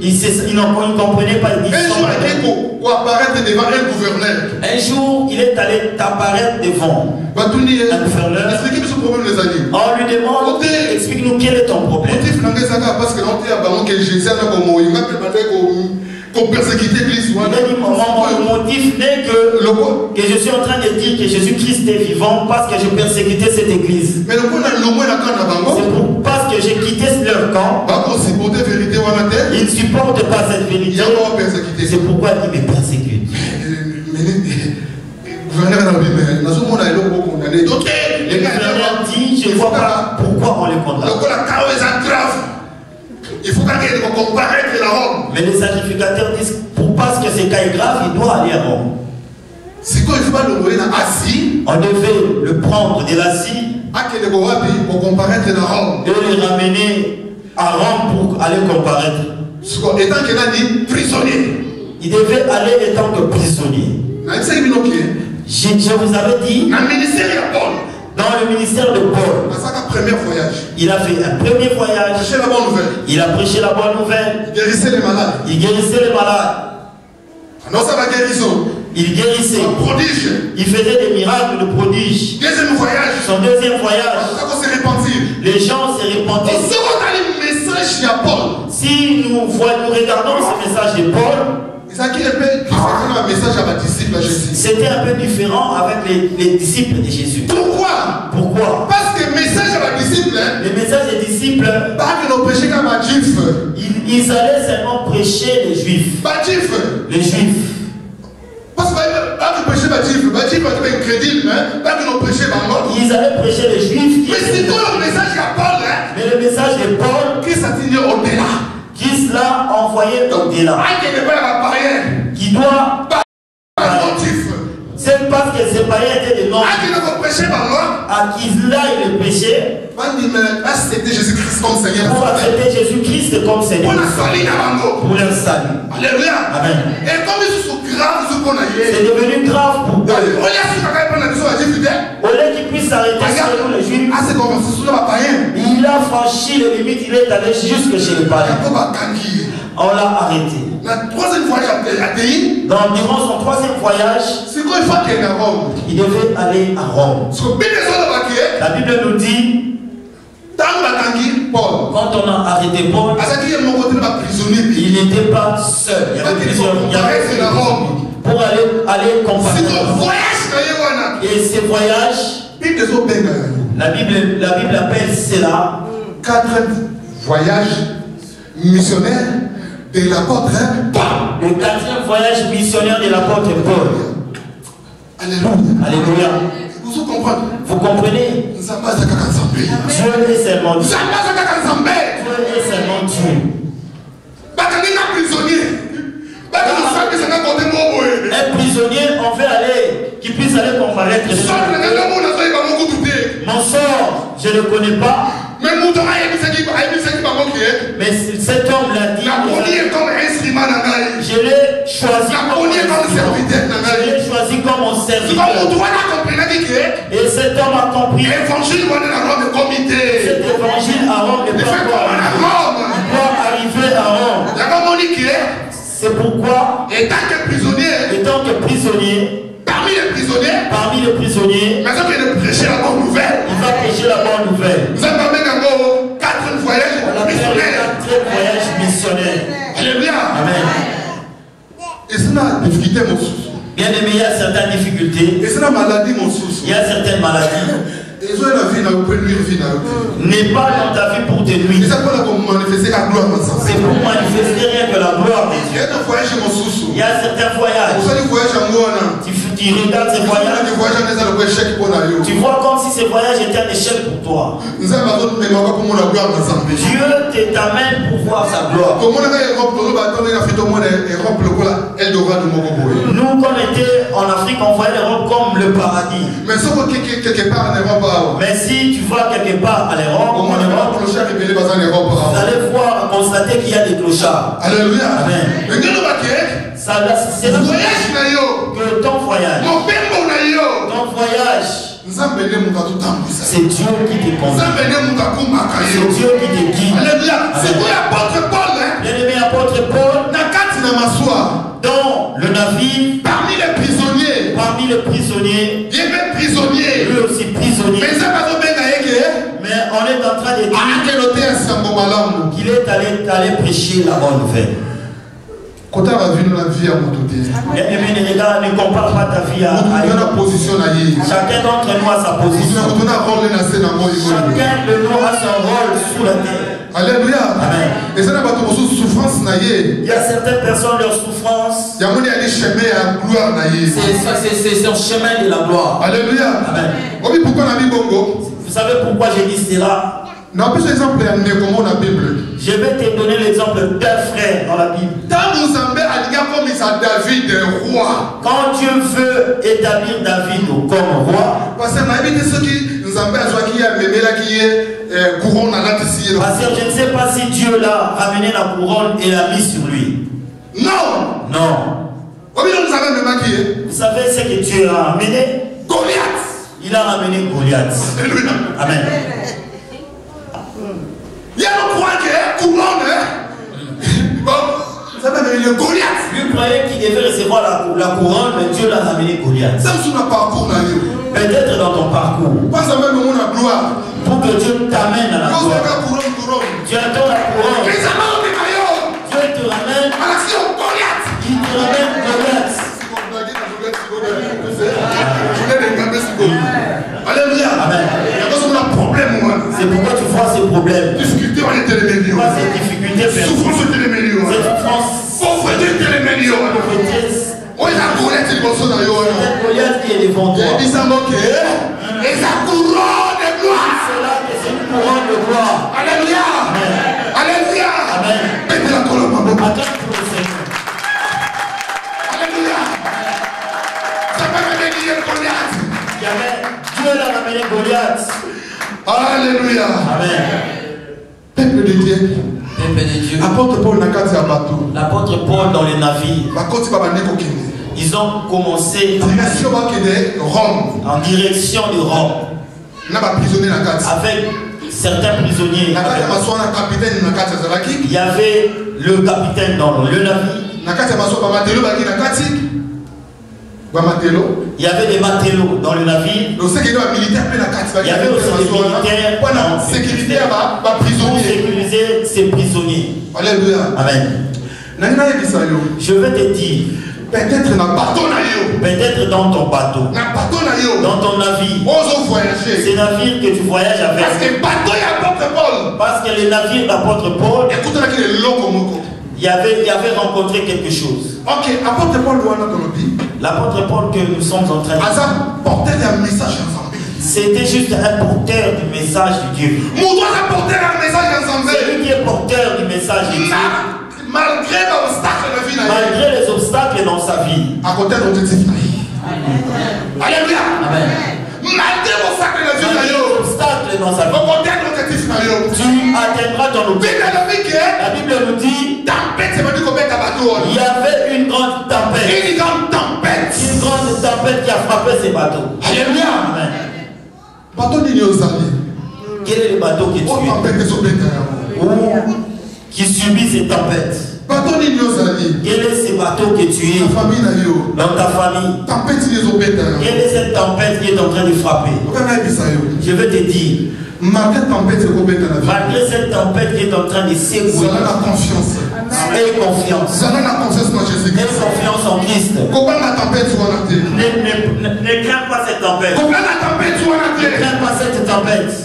Ils ne comprenaient pas les disciples. Un jour, il est allé apparaître devant un gouverneur. On lui demande, explique-nous quel est ton problème. Le motif n'est que je suis en train de dire que Jésus-Christ est vivant parce que je persécutais cette église. C'est parce que j'ai quitté leur camp. Ils ne supportent pas cette vérité. C'est pourquoi ils me persécutent. Le gouverneur dit, je ne vois pas pourquoi on les condamne. Il faut comparaître à Rome. Mais les sacrificateurs disent, parce que ce cas est grave, il doit aller à Rome. On devait le prendre de l'Asie pour comparaître à Rome. Et le ramener à Rome pour aller comparaître. Étant qu'il a dit prisonnier. Il devait aller étant que prisonnier. Je vous avais dit, dans le ministère de Paul, il a fait un premier voyage. Il a prêché la bonne nouvelle. Il guérissait les malades. Il guérissait. Il faisait des miracles de prodiges. Son deuxième voyage, les gens se repentissaient. Si nous regardons ce message de Paul, c'était un peu différent avec les disciples de Jésus. Pourquoi? Parce que le message à la disciple, les messages des disciples, ils allaient seulement prêcher les Juifs. Les Juifs. Parce que ils allaient prêcher les Juifs. Mais c'est quoi le message à Paul? Mais le message de Paul, qui s'attire au-delà. Qui l'a envoyé au-delà. Qui doit. C'est parce que ces païens étaient des noms. À qui là il est péché. Pour accepter Jésus-Christ comme Seigneur. Pour accepter Jésus-Christ comme Seigneur. Pour leur salut. Alléluia. Amen. Et comme ils sont graves, c'est devenu grave pour eux. Au lieu qu'ils puissent s'arrêter sur nous les Juifs, il a franchi les limites, il est allé jusque chez les païens. On l'a arrêté. Durant son troisième voyage, il devait aller à Rome. La Bible nous dit, quand on a arrêté Paul, il n'était pas seul. Il y avait plusieurs pour aller comparer. Et ces voyages, la Bible appelle cela 4 voyages missionnaires de l'apôtre Paul. Le 4e voyage missionnaire de l'apôtre Paul. Alléluia. Vous comprenez? Vous comprenez? Dieu est seulement Dieu. Dieu est seulement Dieu. Un prisonnier, on veut aller, qui puisse aller comparaître. Mon sort, je ne le connais pas. Mais cet homme l'a dit. Je l'ai choisi comme mon serviteur. Et cet homme a compris. Cet évangile à Rome n'est pas encore. Il doit tuer Aaron. C'est pourquoi, étant que prisonnier, parmi les prisonniers, il va prêcher la bonne nouvelle. Il va prêcher la bonne nouvelle. Vous avez 4 voyages missionnaires. Alléluia. Amen. Et c'est la difficulté, mon souci. Bien aimé, il y a certaines difficultés. Et c'est la maladie, mon souci. Il y a certaines maladies. N'est pas dans ta vie pour te nuire. C'est pour manifester rien que la gloire de Dieu. Il y a certains voyages. Tu regardes ces voyages. Tu vois comme si ces voyages étaient un échec pour toi. Dieu t'amène pour voir sa gloire. Nous, quand on était en Afrique, on voyait l'Europe comme le paradis. Mais si tu vas quelque part à l'Europe, vous allez voir, constater qu'il y a des clochards. Alléluia. Amen. C'est que ton voyage, c'est Dieu qui te conduit. C'est Dieu qui te guide. Alléluia. C'est pour l'apôtre Paul. Bien-aimé apôtre Paul, dans le navire, parmi les prisonniers, lui aussi prisonnier. Mais on est en train de dire qu'il est allé prêcher la bonne nouvelle. Ne compare pas ta vie à chacun d'entre nous a sa position. Chacun de nous a son rôle sous la terre. Alléluia. Amen. Il y a certaines personnes, leur souffrance, c'est son chemin de la gloire. Alléluia. Amen. Vous savez pourquoi j'ai dit cela? Je vais te donner l'exemple d'un frère dans la Bible. Quand Dieu veut établir David comme roi, parce que je ne sais pas si Dieu l'a ramené la couronne et l'a mis sur lui. Non. Vous savez ce que Dieu a ramené? Goliath. Il a ramené Goliath. Amen. Il y a le roi qui est couronne. Vous savez, le Goliath. Lui croyait qu'il devait recevoir la couronne, mais Dieu l'a ramené Goliath. Peut-être dans ton parcours. Pour que Dieu t'amène à la gloire. Tu attends la couronne. Dieu te ramène. Il te ramène Goliath. Alléluia. Amen. C'est pourquoi tu vois ces problèmes. Tu vois ces difficultés. Cette souffrance. Goliath qui est devant toi. Et sa couronne de gloire. C'est là que c'est une couronne de gloire. Alléluia. Alléluia. Amen. Attends pour le Seigneur. Alléluia. Ça va ramener Goliath. Dieu l'a ramené Goliath. Alléluia. Amen. Peuple de Dieu. L'apôtre Paul dans les navires. Ils ont commencé en direction de Rome. Avec certains prisonniers. Il y avait le capitaine dans le navire. Il y avait des matelots dans le navire. Il y avait aussi des militaires pour sécuriser ces prisonniers. Alléluia. Amen. Je vais te dire, peut-être dans ton bateau, dans ton navire, ces navires que tu voyages avec, parce que les navires d'apôtre Paul, il avait rencontré quelque chose. Ok, l'apôtre Paul que nous sommes en train de c'était juste un porteur du message de Dieu. C'est lui qui est porteur du message de Dieu. Malgré les obstacles dans sa vie. Alléluia. Amen. Malgré les obstacles dans sa vie, tu atteindras ton objectif. La Bible nous dit il y avait une grande tempête. Une grande tempête qui a frappé ces bateaux. Alléluia. Amen. Quel est le bateau que tu es? qui subit ces tempêtes. Quel est ce bateau que tu es dans ta famille? Quelle est cette tempête qui est en train de frapper? Je vais te dire, malgré cette tempête qui est en train de secouer, aie confiance. Aie confiance en Christ. Ne crains pas cette tempête. Ne crains pas cette tempête.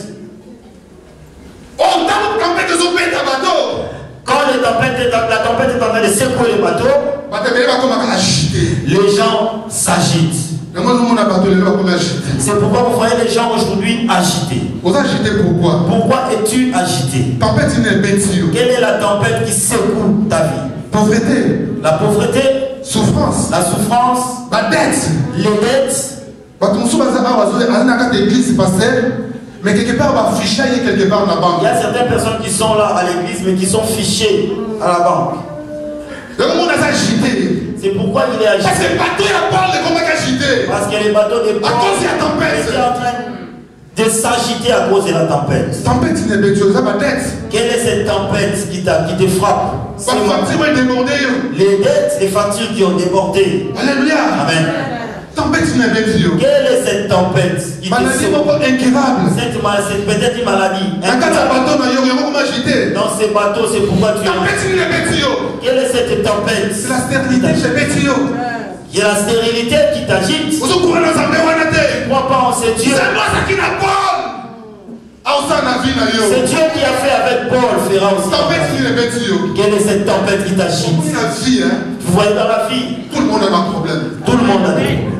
Quand la tempête est en train de secouer le bateau, les gens s'agitent. C'est pourquoi vous voyez les gens aujourd'hui agités. Pourquoi es-tu agité? Quelle est la tempête qui secoue ta vie? Pauvreté. La pauvreté. Souffrance. La souffrance. La dette. Les dettes. Mais quelque part, quelque part dans la banque. Il y a certaines personnes qui sont là à l'église, mais qui sont fichées à la banque. C'est pourquoi il est agité. Parce que le bateau est agité. Parce que les bateaux de Paul étaient en train de s'agiter à cause de la tempête. Quelle est cette tempête qui te frappe? Les dettes, les factures qui ont débordé. Alléluia. Amen. Quelle est cette tempête qui te incurable. C'est peut-être une maladie. Dans ces bateaux, c'est pourquoi tu es. Quelle est cette tempête? C'est la stérilité. Il y a la stérilité qui t'agite. Tu ne crois pas en ce Dieu. C'est Dieu qui a fait avec Paul, fera aussi. Quelle est cette tempête qui t'agite? Vous voyez dans la vie, tout le monde a un problème. Tout le monde a des problèmes.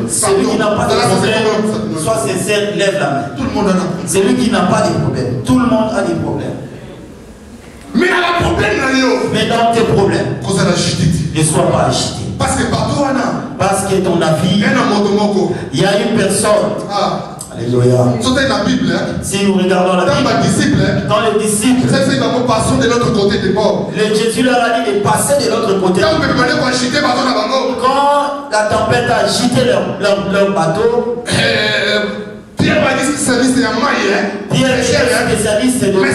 Celui qui n'a pas de problème, soit sincère, lève la main. Tout le monde a un problème. Celui qui n'a pas de problème, tout le monde a des problèmes. Mais dans tes problèmes, ne sois pas agité. Parce que ton avis, il y a une personne. Alléluia. Si nous regardons la Bible, dans les disciples, Jésus leur a dit de passer de l'autre côté. Quand la tempête a agité leur bateau, Pierre est spécialiste de mais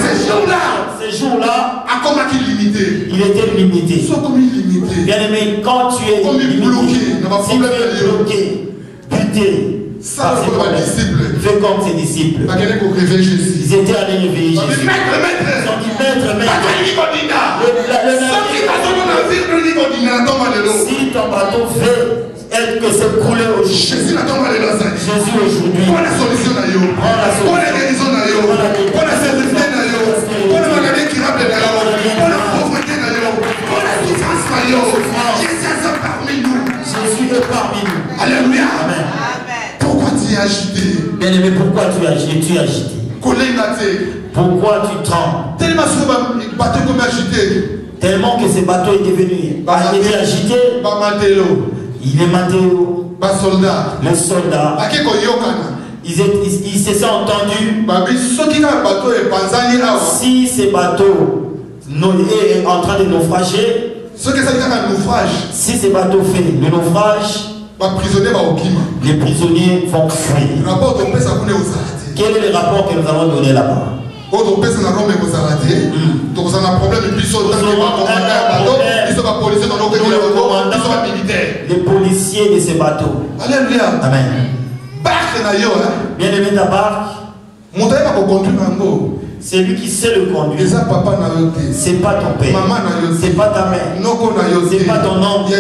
ces jours-là, il était limité. Bien aimé, quand tu es limité, si tu es bloqué, buté, fais comme ses disciples. Ils étaient allés réveiller Jésus. Ils ont dit maître. Si ton bateau fait être que c'est coulé aujourd'hui. Jésus aujourd'hui. Prends la solution. Prends la guérison. Prends la sécurité. Prends la maladie qui rappelle. Prends la pauvreté. Prends la souffrance. Jésus est parmi nous. Jésus est parmi nous. Alléluia. Amen. Pourquoi tu es agité? Bien aimé, pourquoi tu es agité? Pourquoi tu trembles? Tellement que ce bateau est devenu agité. Il est Mathéo. Les soldats. Ils se sont entendus. Si ce bateau est en train de naufrager, si ce bateau fait le naufrage, les prisonniers vont fuir. Quel est le rapport que nous avons donné là-bas? Les policiers de ces bateaux. Alléluia. Amen. Bien aimé, ta barque, c'est lui qui sait le conduire. C'est pas ton père. C'est pas ta mère. C'est pas ton oncle.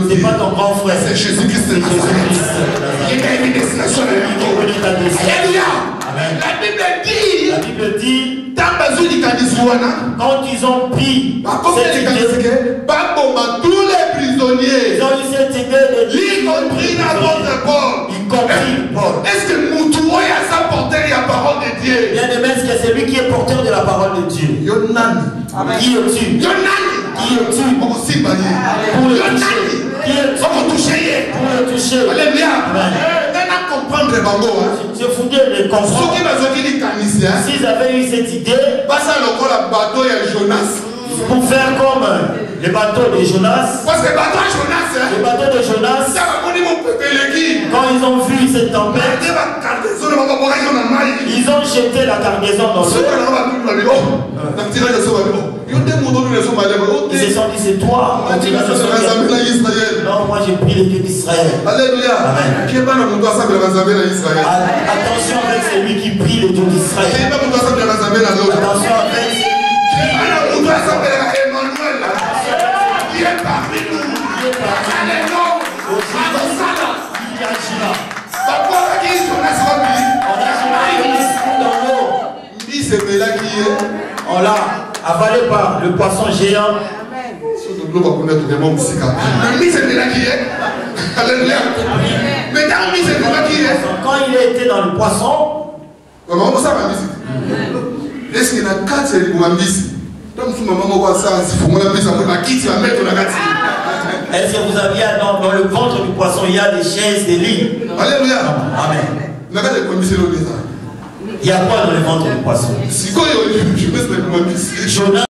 C'est pas ton grand frère. C'est Jésus-Christ de Nazareth. La Bible dit, quand ils ont pris cette idée, tous les prisonniers, ils ont eu cette idée, y compris Paul. Est-ce que Moutouoy a sa portée la parole de Dieu? Bien aimé, est-ce que c'est lui qui est porteur de la parole de Dieu? Qui es-tu? Qui es-tu? Pour le toucher. Qui es-tu? Pour le toucher. Alléluia. Je voudrais le comprendre. S'ils avaient eu cette idée, pour faire comme le bateau de Jonas, parce que le bateau de Jonas, Quand ils ont vu cette tempête, ils ont jeté la cargaison dans l'eau. Ils se sont dit, c'est toi. Non, moi j'ai pris les dieux d'Israël. Alléluia. Amen. Attention avec celui qui prie les dieux d'Israël. Attention avec qui est parmi nous. On l'a avalé par le poisson géant. Quand il a été dans le poisson, est-ce qu'il y a 4 est-ce que vous aviez dans le ventre du poisson, il y a des chaises, des lits? Alléluia. Amen. Il y a quoi dans le ventre du poisson? Jonas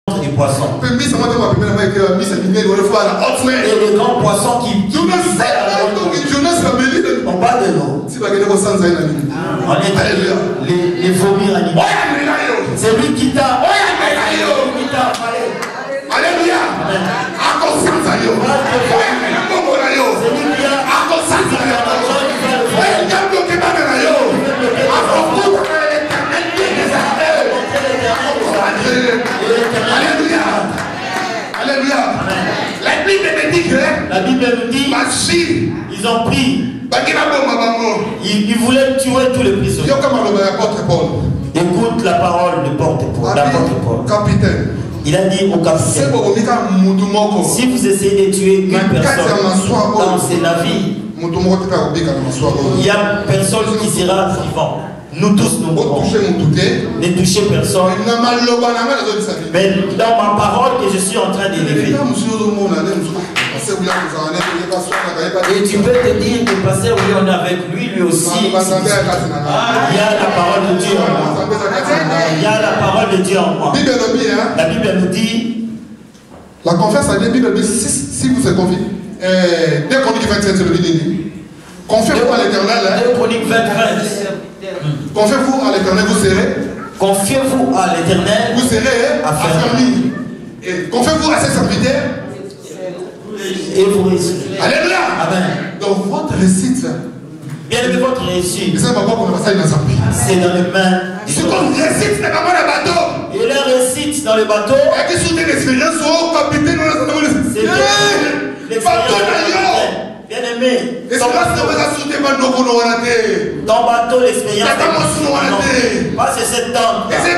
dans le ventre du poisson. Et les grands poissons qui on parle de l'eau. On est les vomir animaux. C'est lui qui t'a avalé. Alléluia. Alléluia. La Bible nous dit, ils ont pris. Ils voulaient tuer tous les prisonniers. Écoute la parole de l'apôtre Paul. Capitaine. Il a dit au capitaine, si vous essayez de tuer une personne dans ces navires, il n'y a personne qui sera vivant. Nous tous nous mourrons. Ne touchez personne. Mais dans ma parole que je suis en train d'élever. Et tu peux te dire que le pasteur, oui, on est avec lui, lui aussi. Il y a la parole de Dieu en moi. Il y a la parole de Dieu en moi. La Bible nous dit. La confiance à Dieu, la Bible dit, si vous êtes confié. 2 Chroniques 27, c'est le dit. Confiez-vous à l'Éternel. 2 Chroniques 20. Confiez-vous à l'Éternel, vous serez. Confiez-vous à l'Éternel. Vous serez affermis. Confiez-vous à ses serviteurs. Et vous réussirez. Alléluia. Amen. Donc votre réussite. Bien aimé, votre réussite. C'est dans les mains. Ce qu'on récite, c'est dans le bateau. Et la récite dans le bateau. C'est l'expérience au capitaine. C'est l'expérience. Bien aimé. Ton bateau, l'expérience. Pas c'est cette tente. C'est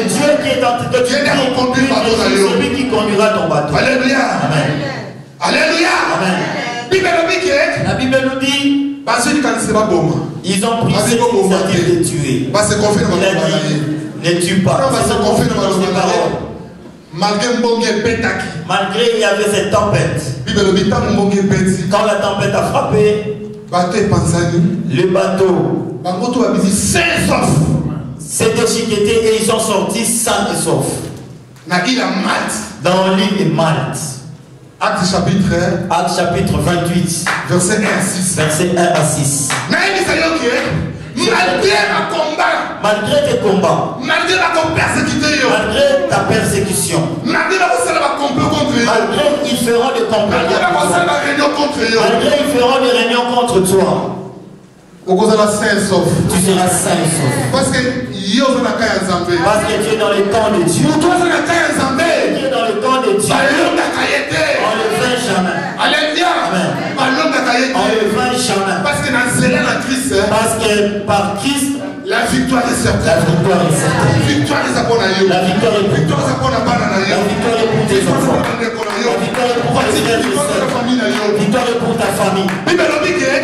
Dieu qui est en train de te guider. C'est lui qui conduira ton bateau. Alléluia. Amen. Alléluia. Amen. La Bible nous dit, ils ont pris cette initiative de tuer. Il a dit, ne tue pas. Malgré il y avait cette tempête. Quand la tempête a frappé, le bateau s'est déchiqueté et ils sont sortis sains et saufs. Dans l'île de Malte. Acte chapitre 28. Verset 1 à 6. Verset 1 à 6. Malgré tes combats, malgré ta persécution, malgré ils feront des complots, malgré ils feront des réunions contre toi, tu seras sain et sauf. Parce que tu es dans le camp de Dieu. Tu es dans le camp de Dieu. On ne vainc jamais. Alléluia. Amen. On ne vainc jamais. Parce que par Christ, la victoire est certaine. La victoire est certaine. La victoire est pour tes enfants. La victoire est pour ta famille.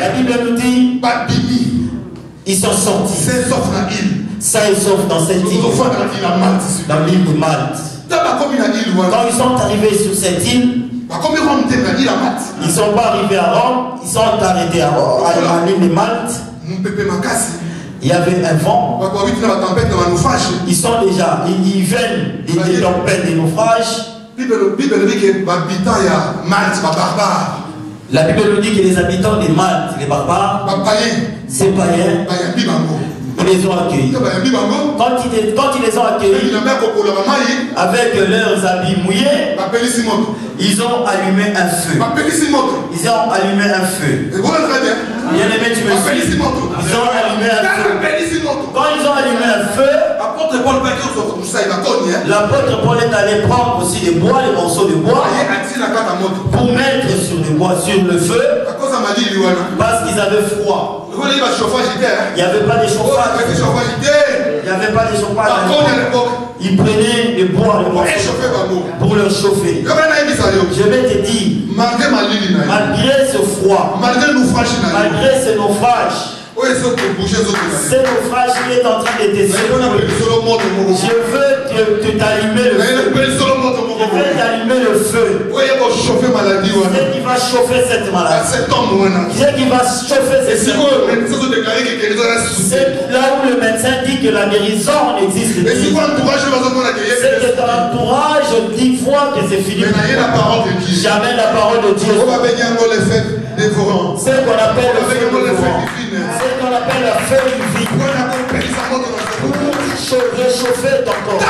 La Bible nous dit, ils sont sortis. Ça, ils sauf dans cette île. Dans l'île de Malte. Quand ils sont arrivés sur cette île, ils ne sont pas arrivés à Rome, ils sont arrêtés à l'île de Malte. Il y avait un vent. Ils sont déjà, ils viennent des tempêtes, des naufrages. La Bible nous dit que les habitants de Malte, les barbares, ces païens, ils les ont accueillis. Quand ils les ont accueillis, avec leurs habits mouillés, ils ont allumé un feu. Ils ont allumé un feu. Bien aimé, tu me suis. Ils ont allumé un feu. Quand ils ont allumé un feu, l'apôtre Paul est allé prendre aussi des bois, les morceaux de bois, pour mettre sur le bois, sur le feu, parce qu'ils avaient froid. Il n'y avait pas de chauffage. Il n'y avait pas de chauffage. Ils prenaient des bois, les morceaux, pour leur chauffer. Je vais te dire, malgré ce froid, malgré ce naufrage, ce naufrage qui est en train de te secouer, je veux que t'allumer le feu. Je veux t'allumer le feu. C'est qui va chauffer cette maladie. C'est qui va chauffer cette maladie. C'est là où le médecin dit que la guérison n'existe plus. C'est que ton entourage dit fois que c'est fini. Jamais la parole de Dieu. C'est qu'on appelle le feu dévorant. C'est qu'on appelle la feu du vide. Pour réchauffer ton corps.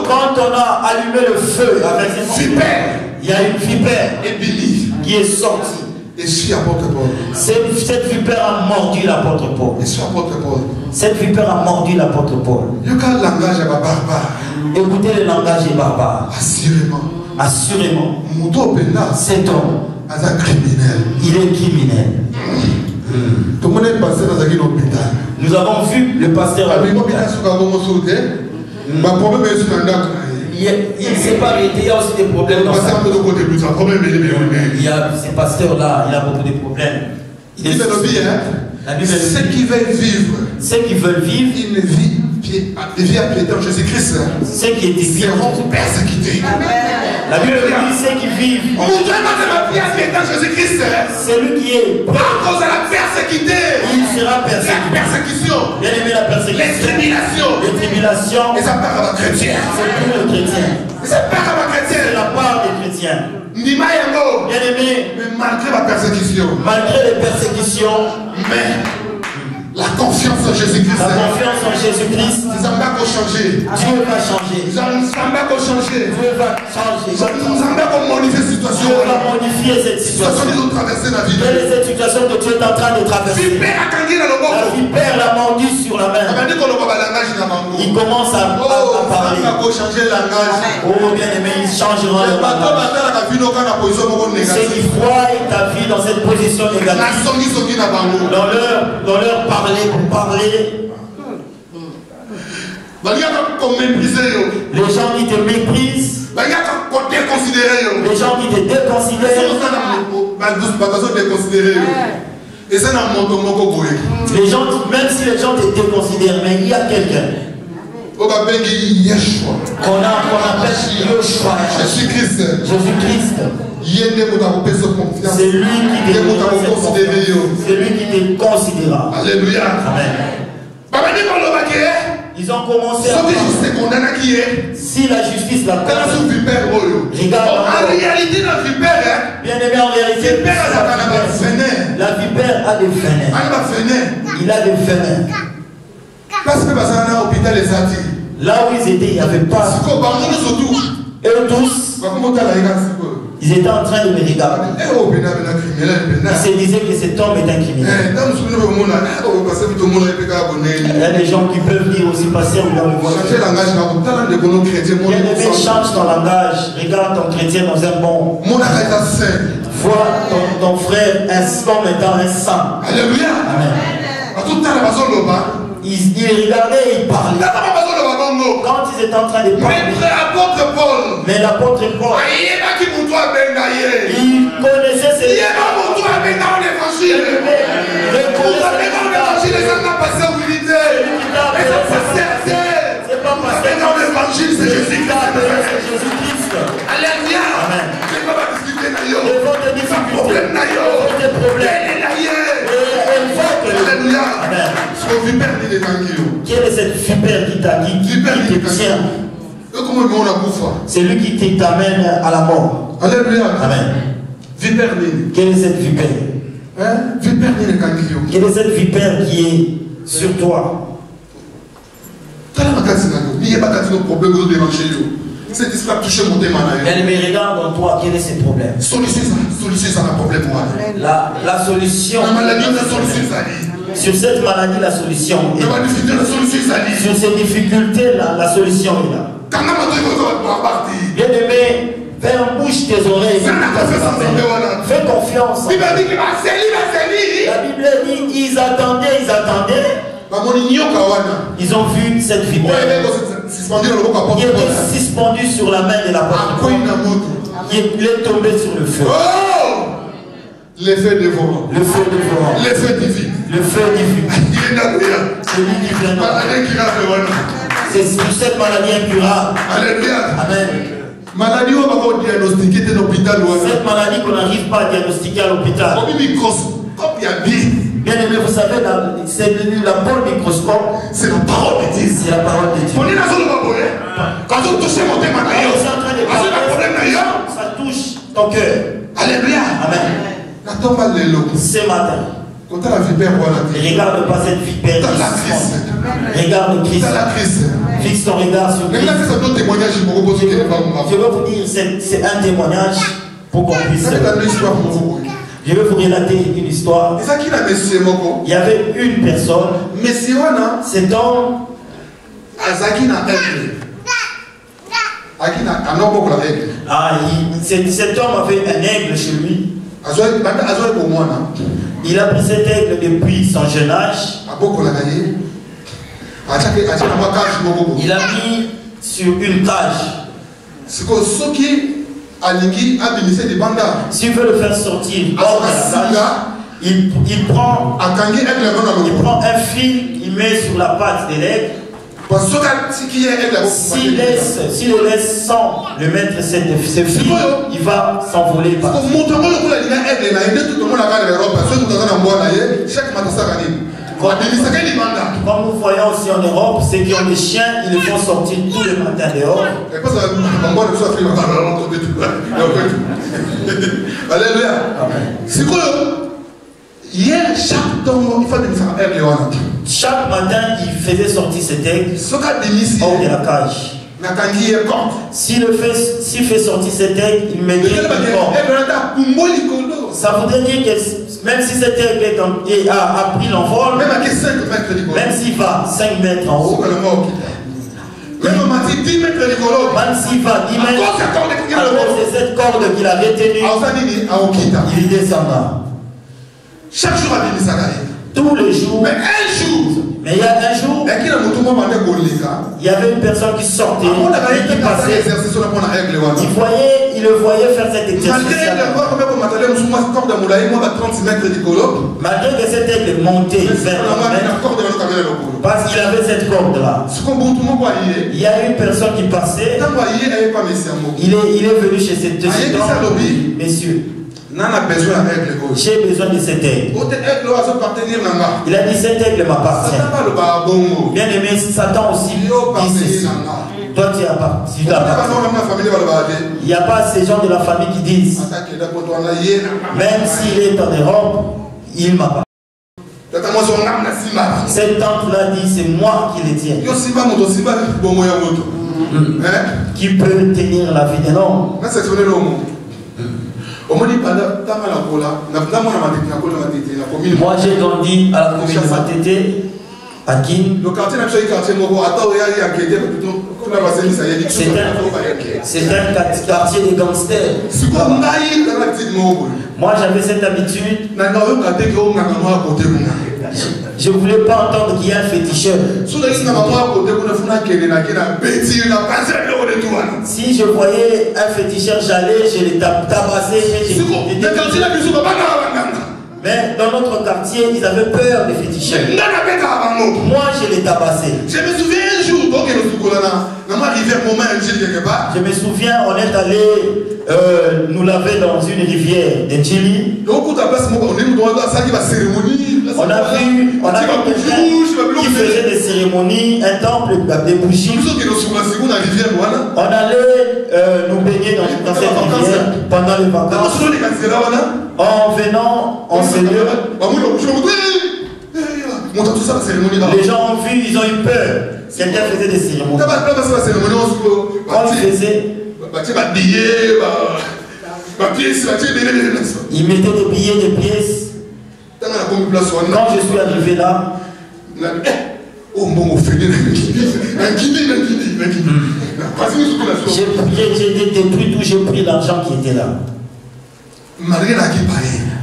Quand on a allumé le feu avec cette vipère, il y a une vipère qui est sortie. Cette vipère a mordu l'apôtre Paul. Cette vipère a mordu l'apôtre Paul. Écoutez le langage des barbares. Assurément. Cet homme, il est criminel. Nous avons vu le pasteur à l'hôpital. Il ne s'est pas arrêté, il y a aussi des problèmes dans sa vie. Ce pasteur-là, il a beaucoup de problèmes. La Bible dit, ceux qui veulent vivre, une vie à piété en Jésus-Christ, ceux qui étaient seront persécutés. La Bible dit, ceux qui vivent en Jésus-Christ, celui qui est à cause de la persécuté, il sera persécuté. La persécution, bien aimé, la persécution, les tribulations, et ça part à la chrétien. C'est pour le chrétien. C'est la part des chrétiens. Bien aimé, mais malgré la persécution, malgré les persécutions, mais la confiance en Jésus-Christ. La confiance en Jésus-Christ. Dieu va changer. Dieu va changer. Dieu va changer. Dieu va modifier cette situation. Quelle est cette situation que tu es en train de traverser? La vipère l'a mordu sur la main. Il commence à parler. Oh bien aimé, il changera le langage. Ceux qui voient ta vie dans cette position négative, dans leur parler pour parler. Les gens qui te méprisent, les gens qui te déconsidèrent, les gens, même si les gens te déconsidèrent, mais il y a quelqu'un qu'on appelle Yeshua, Jésus-Christ. C'est lui qui te considérera. Alléluia. Amen. Ils ont commencé à si la justice la condamne. Regarde en réalité la vipère, bien aimé, en réalité la vipère a des venins. Il a des venins. Là où ils étaient, il n'y avait pas. Eux tous, ils étaient en train de me regarder. Ils se disaient que cet homme est un criminel. Il y a des gens qui peuvent dire aussi passer en leur voix. Bien-aimé, change ton langage. Regarde ton chrétien dans un bon. Vois ton frère comme étant un saint. Alléluia. Amen. Il regardait et il parlait. Quand ils étaient en train de parler, mais l'apôtre Paul, il connaissait ces c'est pas passé dans l'évangile, c'est Jésus-Christ. Alléluia. Amen. Quelle est cette vipère qui te tient? C'est lui qui t'amène à la mort. Alléluia. Amen. Vipère. Quelle est cette vipère? Quelle est cette vipère qui est sur toi? Elle me regarde en toi, quel est ce problème? La solution. Sur cette maladie, la solution est là. Sur ces difficultés, la solution est là. Bien aimé, bouche tes oreilles. Fais confiance. La Bible dit, ils attendaient. Ils ont vu cette vipère qui était suspendue sur la main de la porte. Il est tombé sur le feu. L'effet dévorant. Le feu dévorant. L'effet divin. Le feu divin. Celui qui vient. C'est sur cette maladie incurable. Alléluia. Amen. Maladie où on va diagnostiquer dans l'hôpital. Cette maladie qu'on n'arrive pas à diagnostiquer à l'hôpital. Bien aimé, vous savez, c'est la bonne microscope. C'est la parole de Dieu. C'est la parole de Dieu. Quand on touche mon thème, ça touche ton cœur. Alléluia. Amen. Ce matin, regarde pas cette vipère. Regarde Christ. Fixe ton regard sur Christ. Je veux vous dire, c'est un témoignage pour qu'on puisse. Je vais vous relater une histoire. Il y avait une personne. Cet homme. Cet homme avait un aigle chez lui. Il a pris cet aigle depuis son jeune âge. Il a mis sur une cage. S'il veut le faire sortir hors de la cage, il prend un fil, il met sur la patte de l'aigle. S'il le laisse sans le mettre ce fil, il va s'envoler par. Comme nous voyons aussi en Europe, ceux qui ont des chiens, ils les font sortir tous les matins dehors. Alléluia. Hier, chaque matin, il faisait sortir cet aigle hors de la cage. S'il fait sortir cet aigle, il met une corde. Ça voudrait dire que même si cet aigle a pris l'envol, même s'il va 5 mètres en haut, même s'il va 10 mètres, c'est cette corde qu'il a retenue, il descendra. Chaque jour, tous les jours. Mais un jour. Mais il y a un jour, il y avait une personne qui sortait, qui passait. Il le voyait faire cet exercice. Malgré que cet aigle montait vers le mètre, parce qu'il avait cette corde-là. Il y a une personne qui passait. Il est venu chez cet homme. Messieurs, j'ai besoin de cet aigle. Il a dit cet aigle m'appartient. Bien aimé, Satan aussi dit ceci. Toi tu appartiens. Il n'y a pas ces gens de la famille qui disent, même s'il est en Europe, il m'appartient. Cette tante-là dit, c'est moi qui les tiens. Qui peut tenir la vie d'un homme? Moi j'ai grandi à la commune de Matete, à Kin. C'est un quartier de gangsters. Moi j'avais cette habitude. Je ne voulais pas entendre qu'il y a un féticheur. Si je voyais un féticheur, j'allais, je les tabassais. Mais dans notre quartier, ils avaient peur des féticheurs. Moi, je les tabassais. Je me souviens un jour, je me souviens, on est allé nous laver dans une rivière de Chili. On a vu quelqu'un qui faisait des cérémonies, un temple, des bougies. On allait nous baigner dans cette rivière pendant les vacances. En venant en Seigneur, les gens ont vu, ils ont eu peur. Quelqu'un faisait des cérémonies. Quand il faisait, il mettait des billets, des pièces. Quand je suis arrivé là, j'ai détruit tout, j'ai pris l'argent qui était là.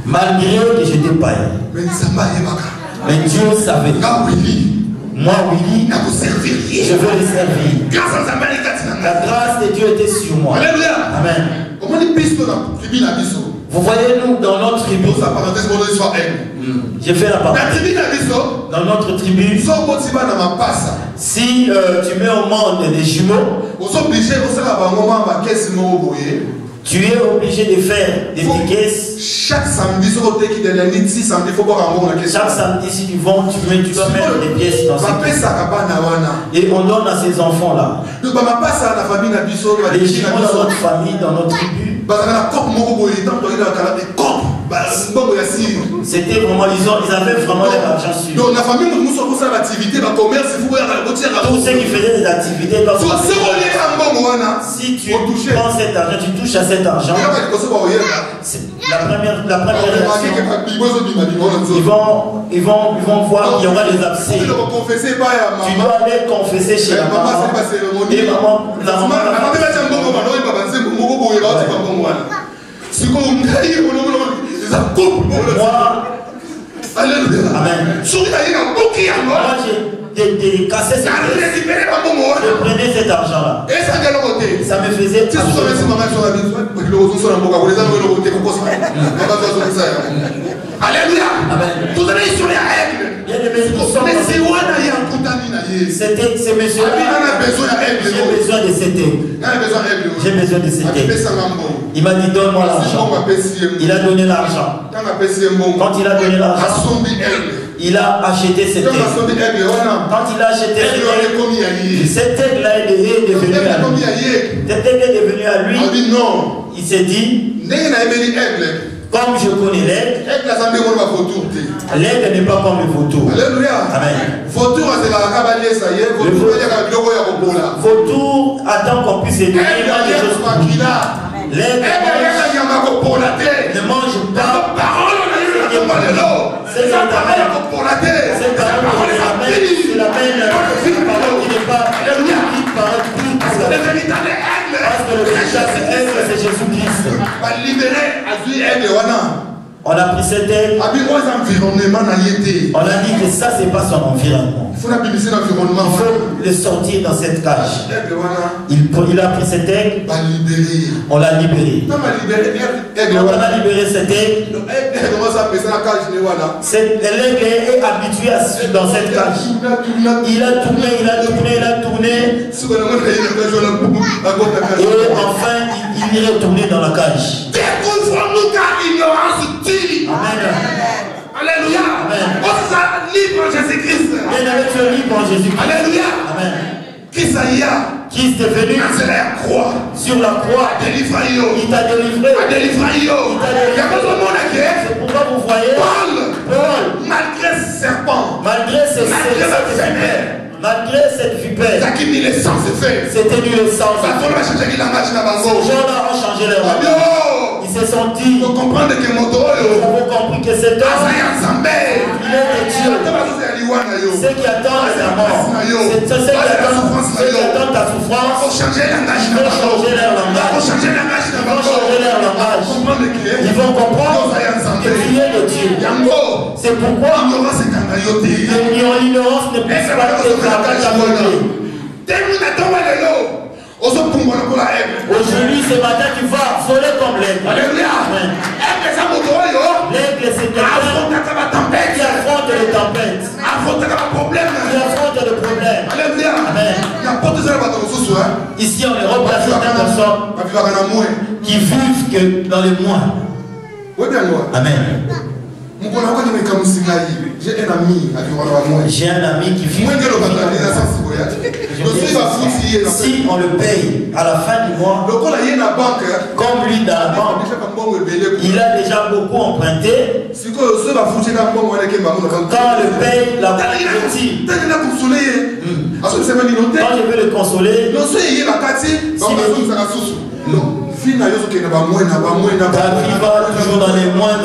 Malgré que j'étais païen. Mais Dieu savait. Moi, Willy, je veux le servir. La grâce de Dieu était sur moi. Amen. Vous voyez, nous, dans notre tribu, j'ai fait la parenthèse. Dans notre tribu, si tu mets au monde des jumeaux, tu es obligé de faire des piquets. Chaque samedi, si tu vends, tu dois mettre des pièces dans ces pièces. Et on donne à ces enfants-là. Les jumeaux dans notre famille, dans notre tribu, c'était vraiment, ils avaient vraiment de l'argent sur. Donc la famille, tous ceux qui faisaient des activités, si tu prends cet argent, tu touches à cet argent, la première réaction, ils vont voir qu'il y aura des abcès. Tu dois aller confesser chez la maman. Et maman, la maman, Alléluia. Amen. Moi, j'ai cassé cette pièce. Je prenais cet argent-là. Ça me faisait. Alléluia. Amen. Vous allez sur les règles. C'était ces messieurs. J'ai besoin de cet aigle. J'ai besoin de cet aigle. Il m'a dit donne-moi l'argent. Il a donné l'argent. Quand il a donné l'argent, il a acheté cet aigle. Quand il a acheté cet aigle-là est devenu à lui. Cet aigle est devenu à lui. Il s'est dit, comme je connais l'aigle, l'aigle n'est pas comme le vautour. Alléluia. Amen. Le vautour attend qu'on puisse éduquer des choses pour lui. L'aigle ne mange pas. C'est la parole qui n'est pas parce que le véritable aigle, c'est Jésus-Christ. On a pris cet aigle. On a dit que ça, c'est pas son environnement. Il faut le sortir dans cette cage. Il a pris cet aigle. On l'a libéré. Quand on a libéré cet aigle, l'aigle est habitué à suivre dans cette cage. Il a tourné. Et enfin, il est retourné dans la cage. Découvre-nous ta ignorance utile. Amen. Alléluia. Amen. On s'est libre en Jésus-Christ. Libre en Jésus-Christ. Alléluia. Amen. Qui est devenu sur la croix. Il t'a délivré. C'est pourquoi vous voyez Paul, malgré ce serpent, malgré cette vipère, c'était du sang. Ces gens-là ont changé leur langue. Ils se sont dit, ils ont compris que cet homme, il est de Dieu. Ceux qui attendent la mort, ceux qui attendent ta souffrance, ils vont changer leur langage. Ils vont comprendre que tu es de Dieu. C'est pourquoi l'ignorance ne peut pas être aujourd'hui, ce matin, tu vas voler comme l'aigle. Alléluia. L'aigle, c'est quelqu'un qui affronte les tempêtes. Qui affronte les problèmes. Amen. Ici, on est représenté certaines personnes qui vivent que dans les mois. Amen. J'ai un ami qui vit. Si on le paye à la fin du mois, comme lui dans la banque, il a déjà beaucoup emprunté. Quand on le paye, la banque retire. Quand je veux le consoler, ta vie va toujours dans les moins.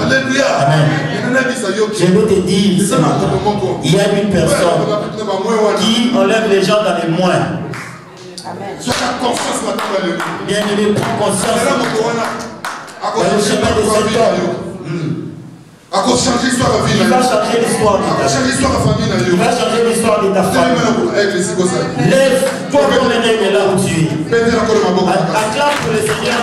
Alléluia. Amen. Je veux te dire, il y a une personne qui enlève les gens dans les moins. Bien aimé, prends conscience. Dans le chemin de cet homme. Il va changer l'histoire de ta famille. Il va changer l'histoire de ta famille. Lève-toi comme un aigle là où tu es. Acclame pour le Seigneur.